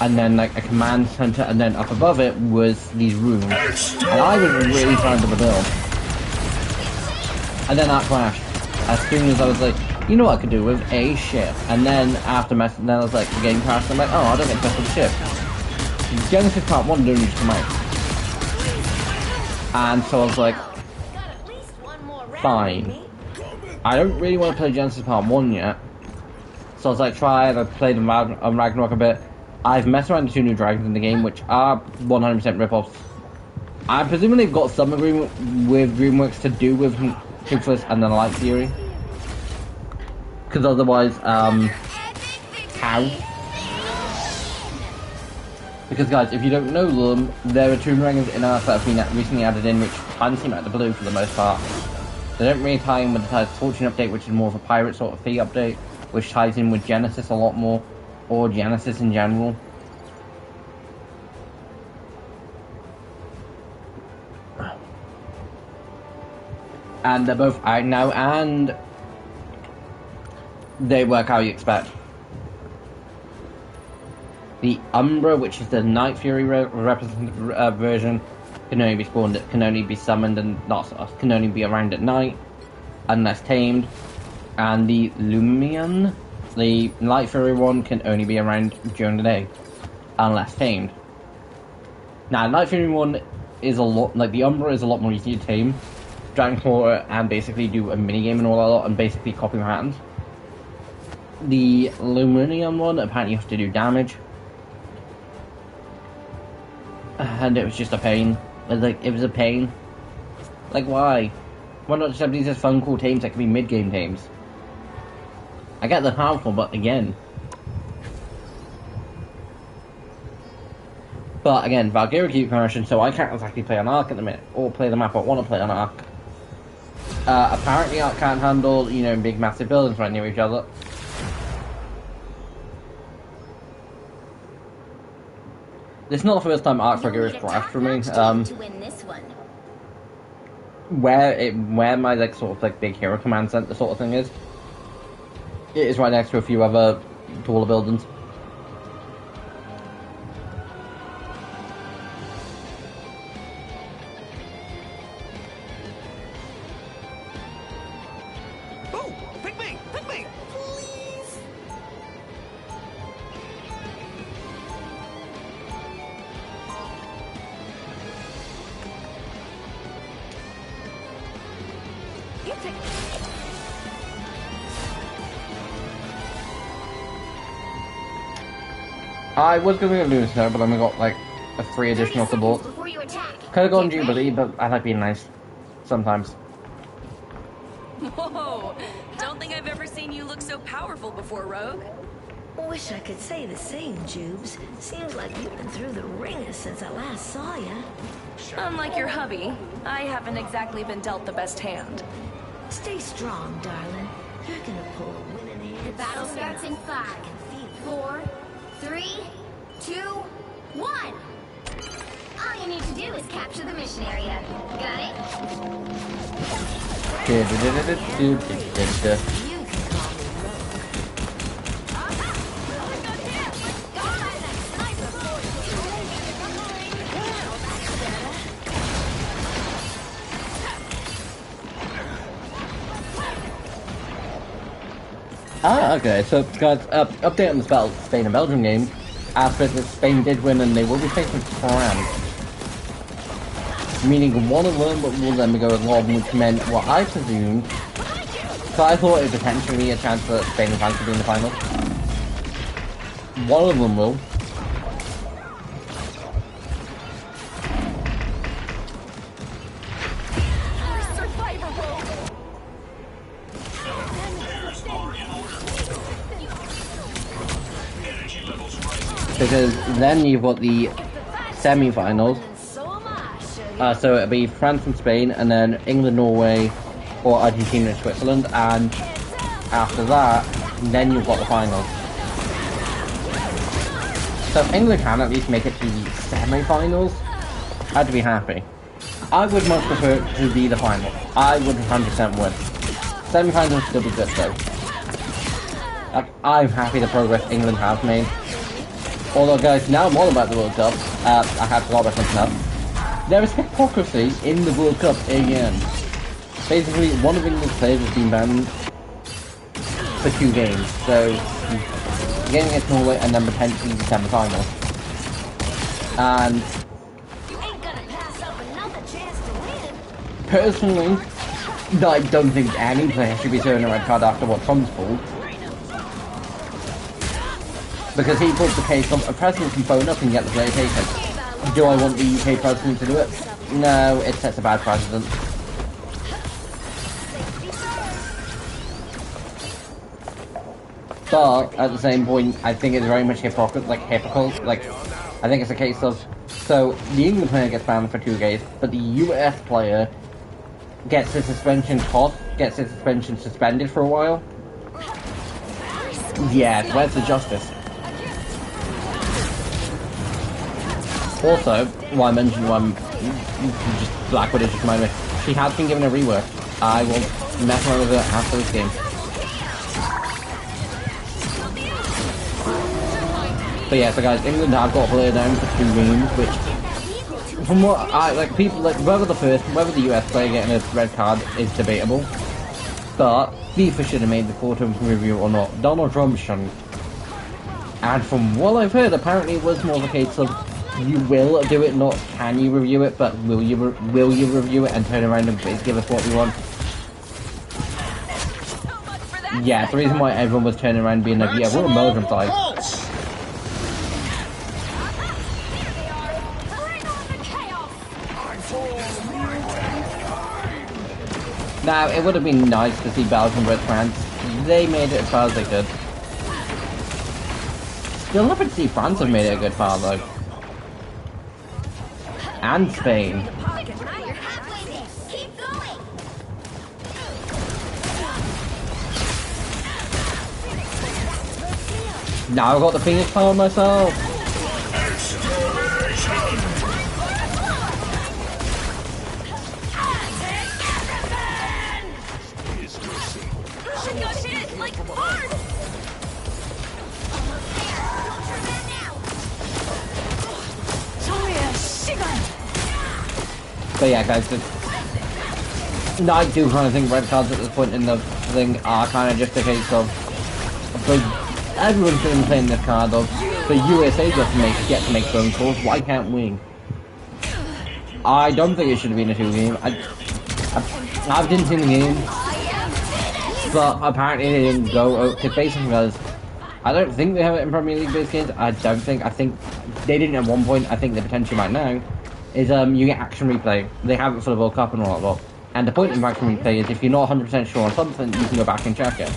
and then like a command center, and then up above it was these rooms. And I was really trying to build. And then that crashed. As soon as I was like, you know what I could do with a ship. And then after messing, then I was like, the game crashed. I'm like, oh, I don't get stuff with the ship. Genesis Part 1 don't need to come out. And so I was like, fine. I don't really want to play Genesis Part 1 yet. So I was like, I played on Ragnarok a bit. I've messed around with 2 new dragons in the game, which are 100% rip-offs. I'm presuming they've got some agreement with DreamWorks to do with Toothless and then Light Fury. Because otherwise, how? Because guys, if you don't know them, there are 2 dragons in Ark that have been recently added in, which kind of seem out of the blue for the most part. They don't really tie in with the Tides Fortune update, which is more of a pirate sort of fee update, which ties in with Genesis a lot more, or Genesis in general. And they're both out now, and they work how you expect. The Umbra, which is the Night Fury representative version, can only be spawned, can only be summoned, and can only be around at night, unless tamed. And the Lumion, the Light Fury one, can only be around during the day, unless tamed. Now, Night Fury one is a lot, like the Umbra is a lot more easy to tame, Dragonclaw, and basically do a minigame and all that lot, and basically copy patterns. The Luminium one, apparently you have to do damage. And it was just a pain. It was a pain. Like, why? Why not just have these as fun, cool tames that can be mid-game tames? I get they're powerful, but again. But again, Valkyria keeps crashing, so I can't exactly play on Ark at the minute, or play the map I want to play on Ark. Apparently Ark can't handle, you know, big massive buildings right near each other. This is not the first time Ark's Valkyria's crashed for me. Where my like sort of like big hero command center sort of thing is, it is right next to a few other taller buildings. Oh, pick me, please. You take. I was going to lose her, but then we got like 3 additional supports. Before you attack. Could have gone Get Jubilee, ready. but I like being nice. Sometimes. Whoa! Don't think I've ever seen you look so powerful before, Rogue. Wish I could say the same, Jubes. Seems like you've been through the ringer since I last saw ya. Unlike your hubby, I haven't exactly been dealt the best hand. Stay strong, darling. You're gonna pull a winning hand. The battle starts in 5, 4, 3, 2, 1. All you need to do is capture the mission area. Got it? You can call me Ah, okay, so guys, update on the Spain and Belgium game. After Spain did win and they will be facing France. Meaning one of them will then be going along, which meant what I presumed. So I thought it was potentially a chance that Spain and France would be in the final. One of them will. Because then you've got the semi-finals. So it'll be France and Spain, and then England, Norway, or Argentina and Switzerland, and after that, then you've got the finals. So if England can at least make it to the semi-finals, I'd be happy. I would much prefer it to be the final. I would 100% win. Semi-finals would still be good though. I'm happy the progress England have made. Although, guys, now I'm all about the World Cup. I have to talk about something else. There is hypocrisy in the World Cup again. Basically, one of England's players has been banned for 2 games. So, game against Norway and then potentially the semi-final. And You ain't gonna pass up another chance to win. personally, I don't think any player should be throwing a red card after what Tom's pulled. Because he pulled the case of a president can phone up and get the player taken. Do I want the UK president to do it? No, it sets a bad precedent. But at the same point, I think it's very much hypocritical. Like, I think it's a case of, so the England player gets banned for 2 games, but the US player gets his suspension suspended for a while. Yeah, where's the justice? Also, why I mentioned just Black Widow just reminded me, she has been given a rework. I will mess around with her after this game. But yeah, so guys, England have got a player down for 2 games, which, from what I, like, people, like, whether the US player getting a red card is debatable, but FIFA should have made the courtroom review or not. Donald Trump shouldn't. And from what I've heard, apparently it was more of a case of, you will do it, not can you review it, but will you review it and turn around and give us what we want? Yeah, it's the reason why everyone was turning around being like, yeah, we're a Belgium side. Now, it would have been nice to see Belgium versus France. They made it as far as they could. Still happy to see France have made it a good far though. And Spain. Now you're halfway there. Keep going. Now I've got the Phoenix Power myself. But yeah, guys, I do kind of think red cards at this point in the thing are kind of just a case of, everyone should be playing this card of, the USA get to make phone calls, why can't we? I don't think it should have been a 2 game. I didn't see the game, but apparently they didn't go, because basically guys, I don't think they have it in Premier League based games, I think they didn't at one point, I think they potentially might now. Is you get action replay. They have it for the World Cup and all that lot. And the point of action replay is if you're not 100% sure on something, you can go back and check it.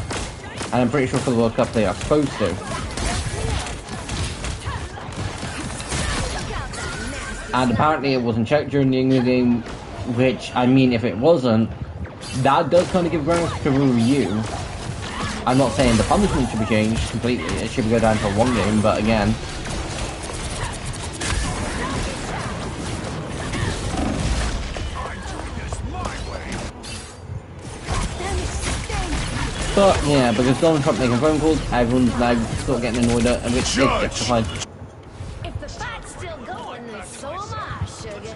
And I'm pretty sure for the World Cup they are supposed to. And apparently it wasn't checked during the England game, which, I mean, if it wasn't, that does kind of give grounds to review. I'm not saying the punishment should be changed completely, it should go down to 1 game, but again, but yeah, because Donald Trump making phone calls, everyone's now sort of getting annoyed at, which is justified. If the fight's still going, then so am I, sugar.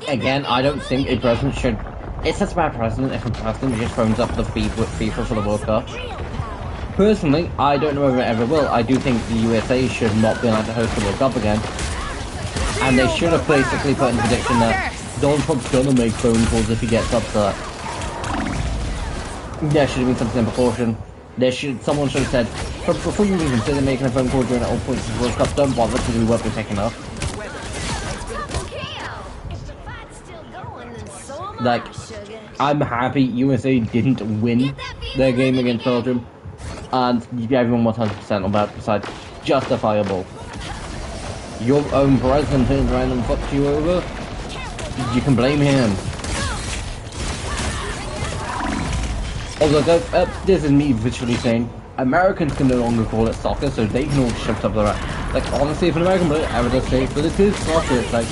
Again, I don't think a president should. It sets a bad precedent if a president just phones up the FIFA for the World Cup. Personally, I don't know whether it ever will. I do think the USA should not be allowed to host the World Cup again. And they should have basically put in the prediction that Donald Trump's gonna make phone calls if he gets upset. There should have been something in proportion. Someone should have said, before you even consider making a phone call during all points of the World Cup, don't bother because we won't be picking up. Like, I'm happy USA didn't win their game against Belgium, and everyone was 100% on that side. Justifiable. Your own president turns around and fucks you over, you can blame him. Although, this is me visually saying, Americans can no longer call it soccer, so they can all shift up their right. Like, honestly, if an American player ever does say, but it is soccer, it's like,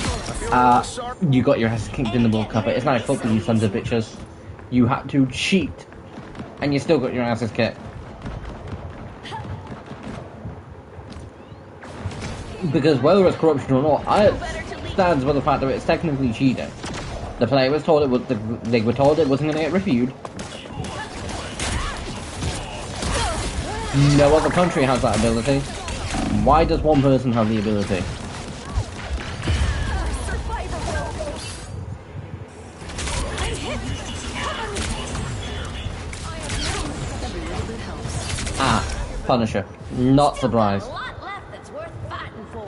you got your ass kicked in the World Cup, it's not a football, you sons of bitches. You had to cheat, and you still got your asses kicked. Because whether it's corruption or not, I stands by the fact that it's technically cheating. The player was told they were told it wasn't going to get reviewed. No other country has that ability. Why does one person have the ability? Ah, Punisher. Not surprised. A lot left that's worth fighting for.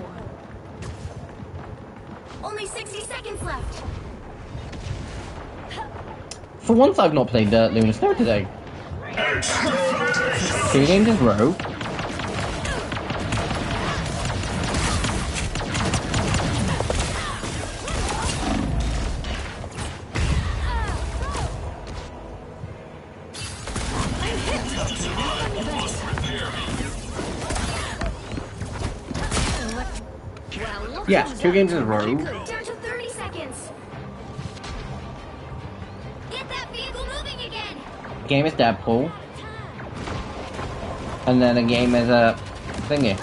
Only 60 seconds left. For once, I've not played Lunar Snow today. 2 games in a row. Yes, 2 games in a row. Down to 30 seconds. Get that vehicle moving again. Game is Deadpool. And then a game is a thingy.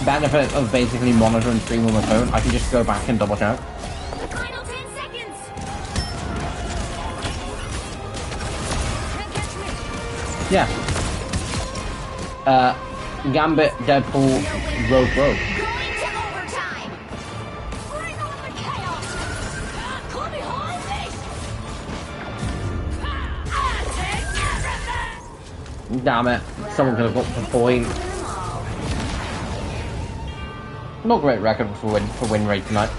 Benefit of basically monitoring stream on my phone, I can just go back and double check. The final 10 seconds. Can't catch me. Yeah. Gambit, Deadpool, Rogue. Going to overtime. Bring on the chaos. Call me home, I take everything. Damn it. Someone could have got the point. Not great record for win rate tonight.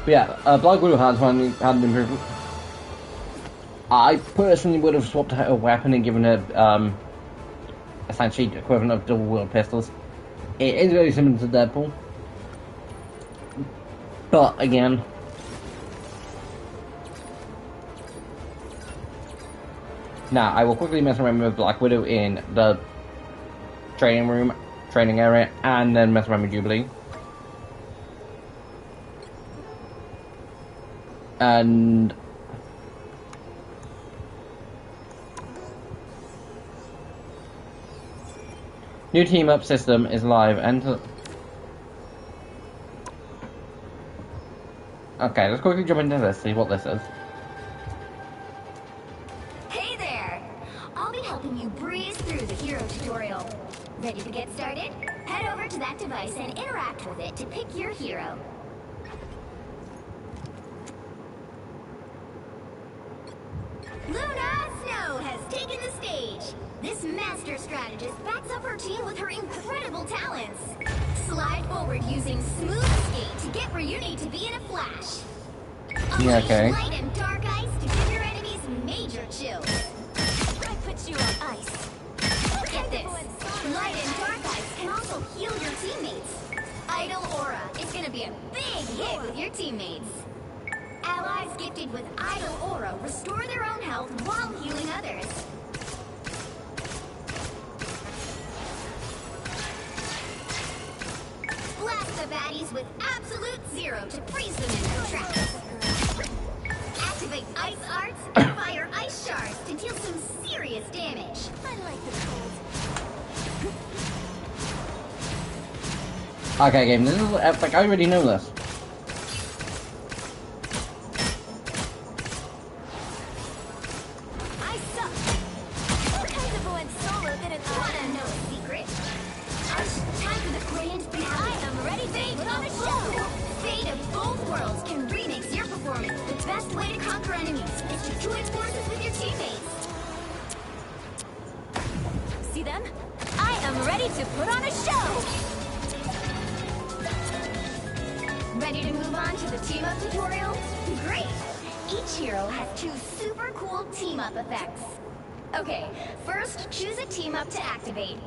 But yeah, Black Widow had an improvement. I personally would have swapped her weapon and given her essentially equivalent of double wheel pistols. It is very similar to Deadpool. But again, now I will quickly mess around with Black Widow in the training area, and then mess around with Jubilee. And new team up system is live. Enter. Okay, let's quickly jump into this, see what this is. Hey there! I'll be helping you breeze through the hero tutorial. Ready to get started? Head over to that device and interact with it to pick your hero. Luna Snow has taken the stage. This master strategist backs up her team with her incredible talents. Slide forward using smooth skate to get where you need to be in a flash. Yeah, okay. Light and dark ice to give your enemies major chills. I put you on ice. Get this. Light and dark ice can also heal your teammates. Idle Aura is gonna be a big hit with your teammates. Allies gifted with Idle Aura restore their own health while healing others. Blast the baddies with absolute zero to freeze them in their tracks. Activate ice arts and fire ice shards to deal some serious damage. I like the cold. Okay, game. This is epic. I already know this. I suck. Kaiserbo and Solo didn't wanna know a secret. Time for the grand finale. I am ready to put on a show. Fate of both worlds can remix your performance. The best way to conquer enemies is to join forces with your teammates. See them? I am ready to put on a show. Ready to move on to the team-up tutorial? Great! Each hero has 2 super cool team-up effects. Okay, first choose a team-up to activate.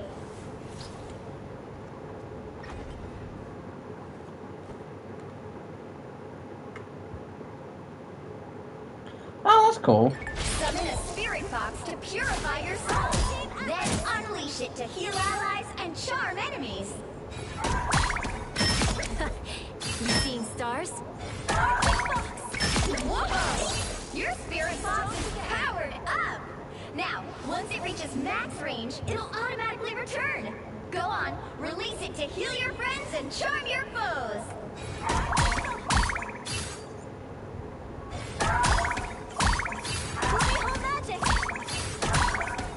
Oh, that's cool. Summon a spirit fox to purify your soul. Then unleash it to heal allies and charm enemies. You seeing stars? Whoa! Your spirit box is powered up! Now, Once it reaches max range, it'll automatically return. Go on, release it to heal your friends and charm your foes. Magic.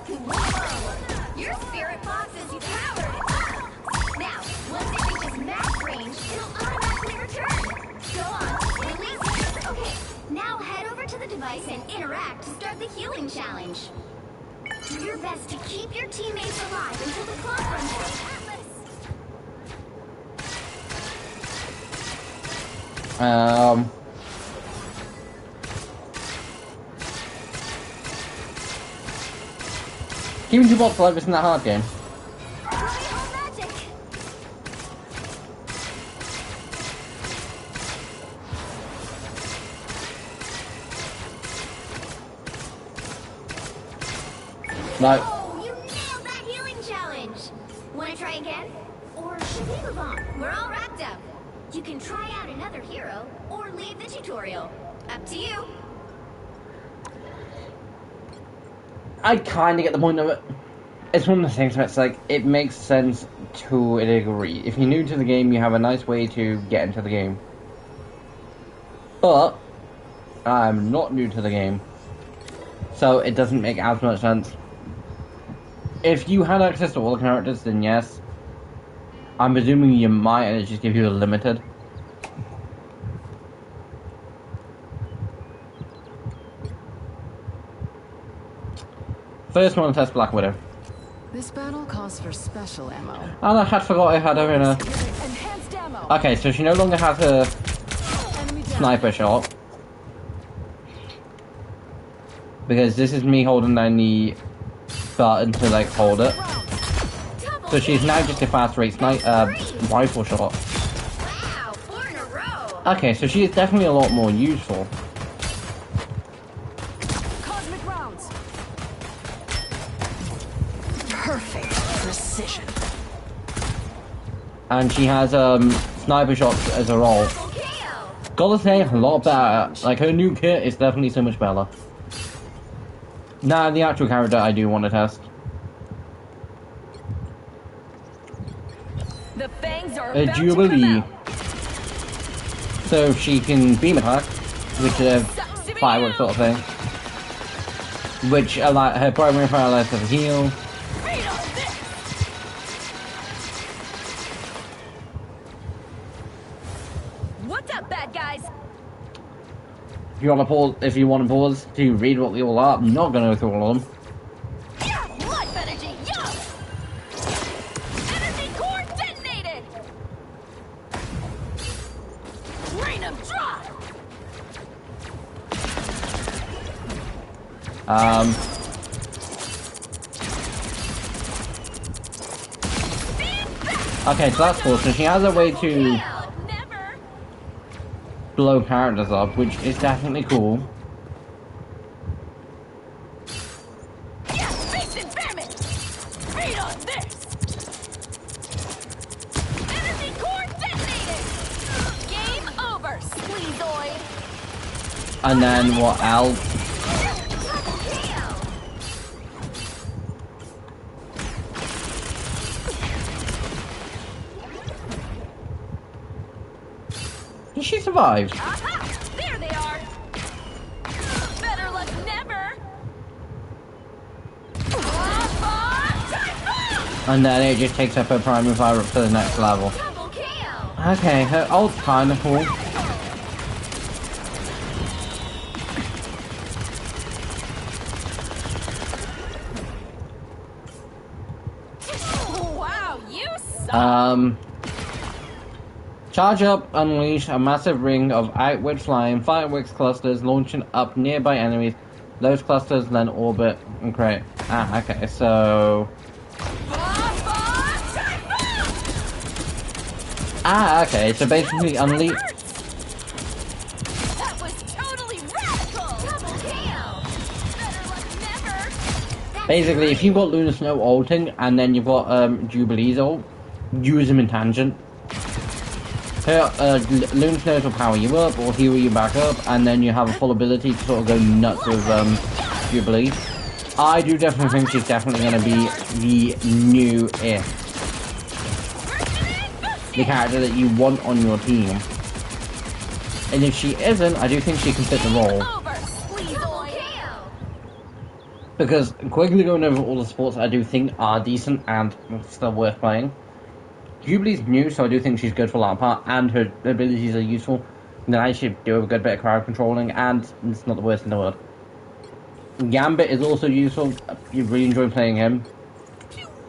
Whoa! Your spirit box is powered. Now, once it reaches max range, it'll automatically return. Go on, release it. Okay, now head over to the device and interact to start the healing challenge. Do your best to keep your teammates alive until the clock runs out. Keeping 2 bots alive isn't that hard, game. Magic. No. Oh, you nailed that healing challenge! Wanna try again? Or should we move on? We're all wrapped up. You can try out another hero, or leave the tutorial. Up to you. I kind of get the point of it. It's one of the things where it's like, it makes sense to a degree. If you're new to the game, you have a nice way to get into the game. But, I'm not new to the game, so it doesn't make as much sense. If you had access to all the characters, then yes. I'm presuming you might, and it just give you a limited. First one, test Black Widow. This battle calls for special ammo. And I had forgot I had her in a... Enhanced ammo. Okay, so she no longer has her Enemy down. sniper shot. Because this is me holding down the button to like hold it. So she's now just a fast rate rifle shot. Wow, 4 in a row! Okay, so she is definitely a lot more useful. Cosmic rounds. Perfect precision. And she has sniper shots as a role. KO! Gotta say, a lot better. Like, her new kit is definitely so much better. Now, the actual character I do want to test. The fangs are A about Jubilee. to come out. So she can beam attack, which is a firework sort of thing. Which her primary fire allows her to heal. Read on this. What's up, bad guys? If you want to pause to read what they all are, I'm not going to go through all of them. Yeah, life energy, yeah! Energy core detonated. Rain of drop. Okay, so that's cool. So she has a way to Never. blow characters up, which is definitely cool. Yeah, face and famine. Read on this. Energy core detonated. Game over, Squeezoid. And then what else? Did she survive? Aha! There they are. Better luck never. And then it just takes up her primary fire up to the next level. Double KO! Okay, her ult's kinda cool. Wow, you suck. Charge up, unleash a massive ring of outward flying fireworks clusters launching up nearby enemies. Those clusters then orbit and create. Ah, okay, so. Ah, okay, so basically unleash. That was totally radical. Double KO! Better luck never. Basically, if you've got Luna Snow ulting and then you've got Jubilee's ult, use them in tangent. Her, Luna Snows will power you up or heal you back up, and then you have a full ability to sort of go nuts with Jubilee. I do definitely think she's definitely going to be the new the character that you want on your team. And if she isn't, I do think she can fit the role. Because quickly going over all the sports I do think are decent and still worth playing. Jubilee's new, so I do think she's good for that part, and her abilities are useful. And then I should do a good bit of crowd controlling, and it's not the worst in the world. Gambit is also useful. You really enjoy playing him.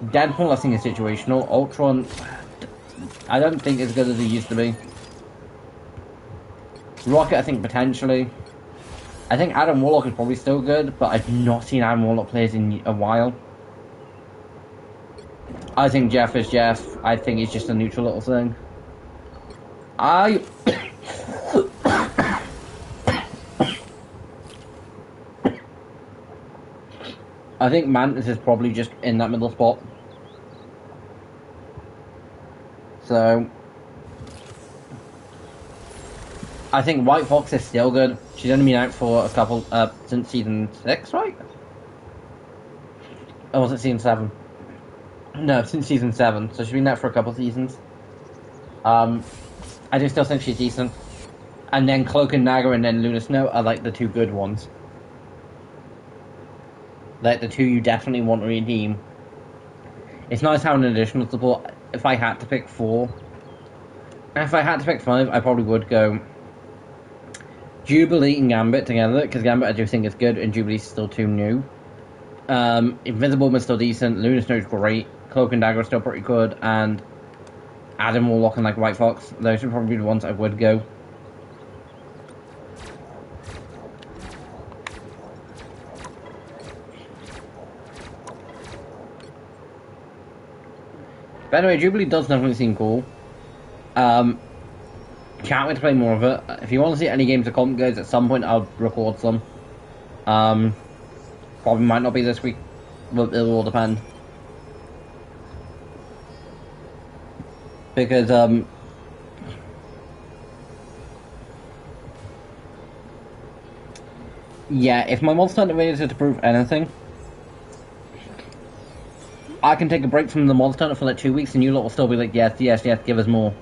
Deadpool, I think, is situational. Ultron, I don't think as good as he used to be. Rocket, I think, potentially. I think Adam Warlock is probably still good, but I've not seen Adam Warlock plays in a while. I think Jeff is Jeff. I think he's just a neutral little thing. I think Mantis is probably just in that middle spot. So I think White Fox is still good. She's only been out for a couple since season 6, right? Or was it season 7? No, since season 7. So she's been out for a couple seasons. I do still think she's decent. And then Cloak and Dagger and then Luna Snow are like the two good ones. Like the two you definitely want to redeem. It's nice having an additional support. If I had to pick 4, and if I had to pick 5, I probably would go Jubilee and Gambit together, because Gambit I do think is good and Jubilee's still too new. Invisible Woman's still decent, Luna Snow's great, Cloak and Dagger are still pretty good, and Adam Warlock and like White Fox, those would probably be the ones I would go. By the way, Jubilee does definitely seem cool. Can't wait to play more of it. If you want to see any games of Comp Guys at some point, I'll record some. Probably might not be this week, but it will all depend. Because, yeah, if my Monster Hunter videos are to prove anything, I can take a break from the Monster Hunter for like 2 weeks and you lot will still be like, yes, yes, yes, give us more.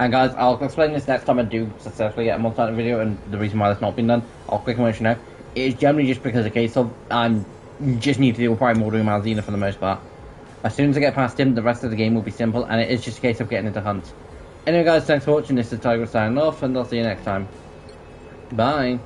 And guys, I'll explain this next time I do successfully get a Monster Hunter video, and the reason why that's not been done, I'll quickly mention now. It is generally just because of case of, just need to deal with Primordial Malzena for the most part. As soon as I get past him, the rest of the game will be simple, and it is just a case of getting into hunts. Anyway guys, thanks for watching, this is Tiger signing off, and I'll see you next time. Bye!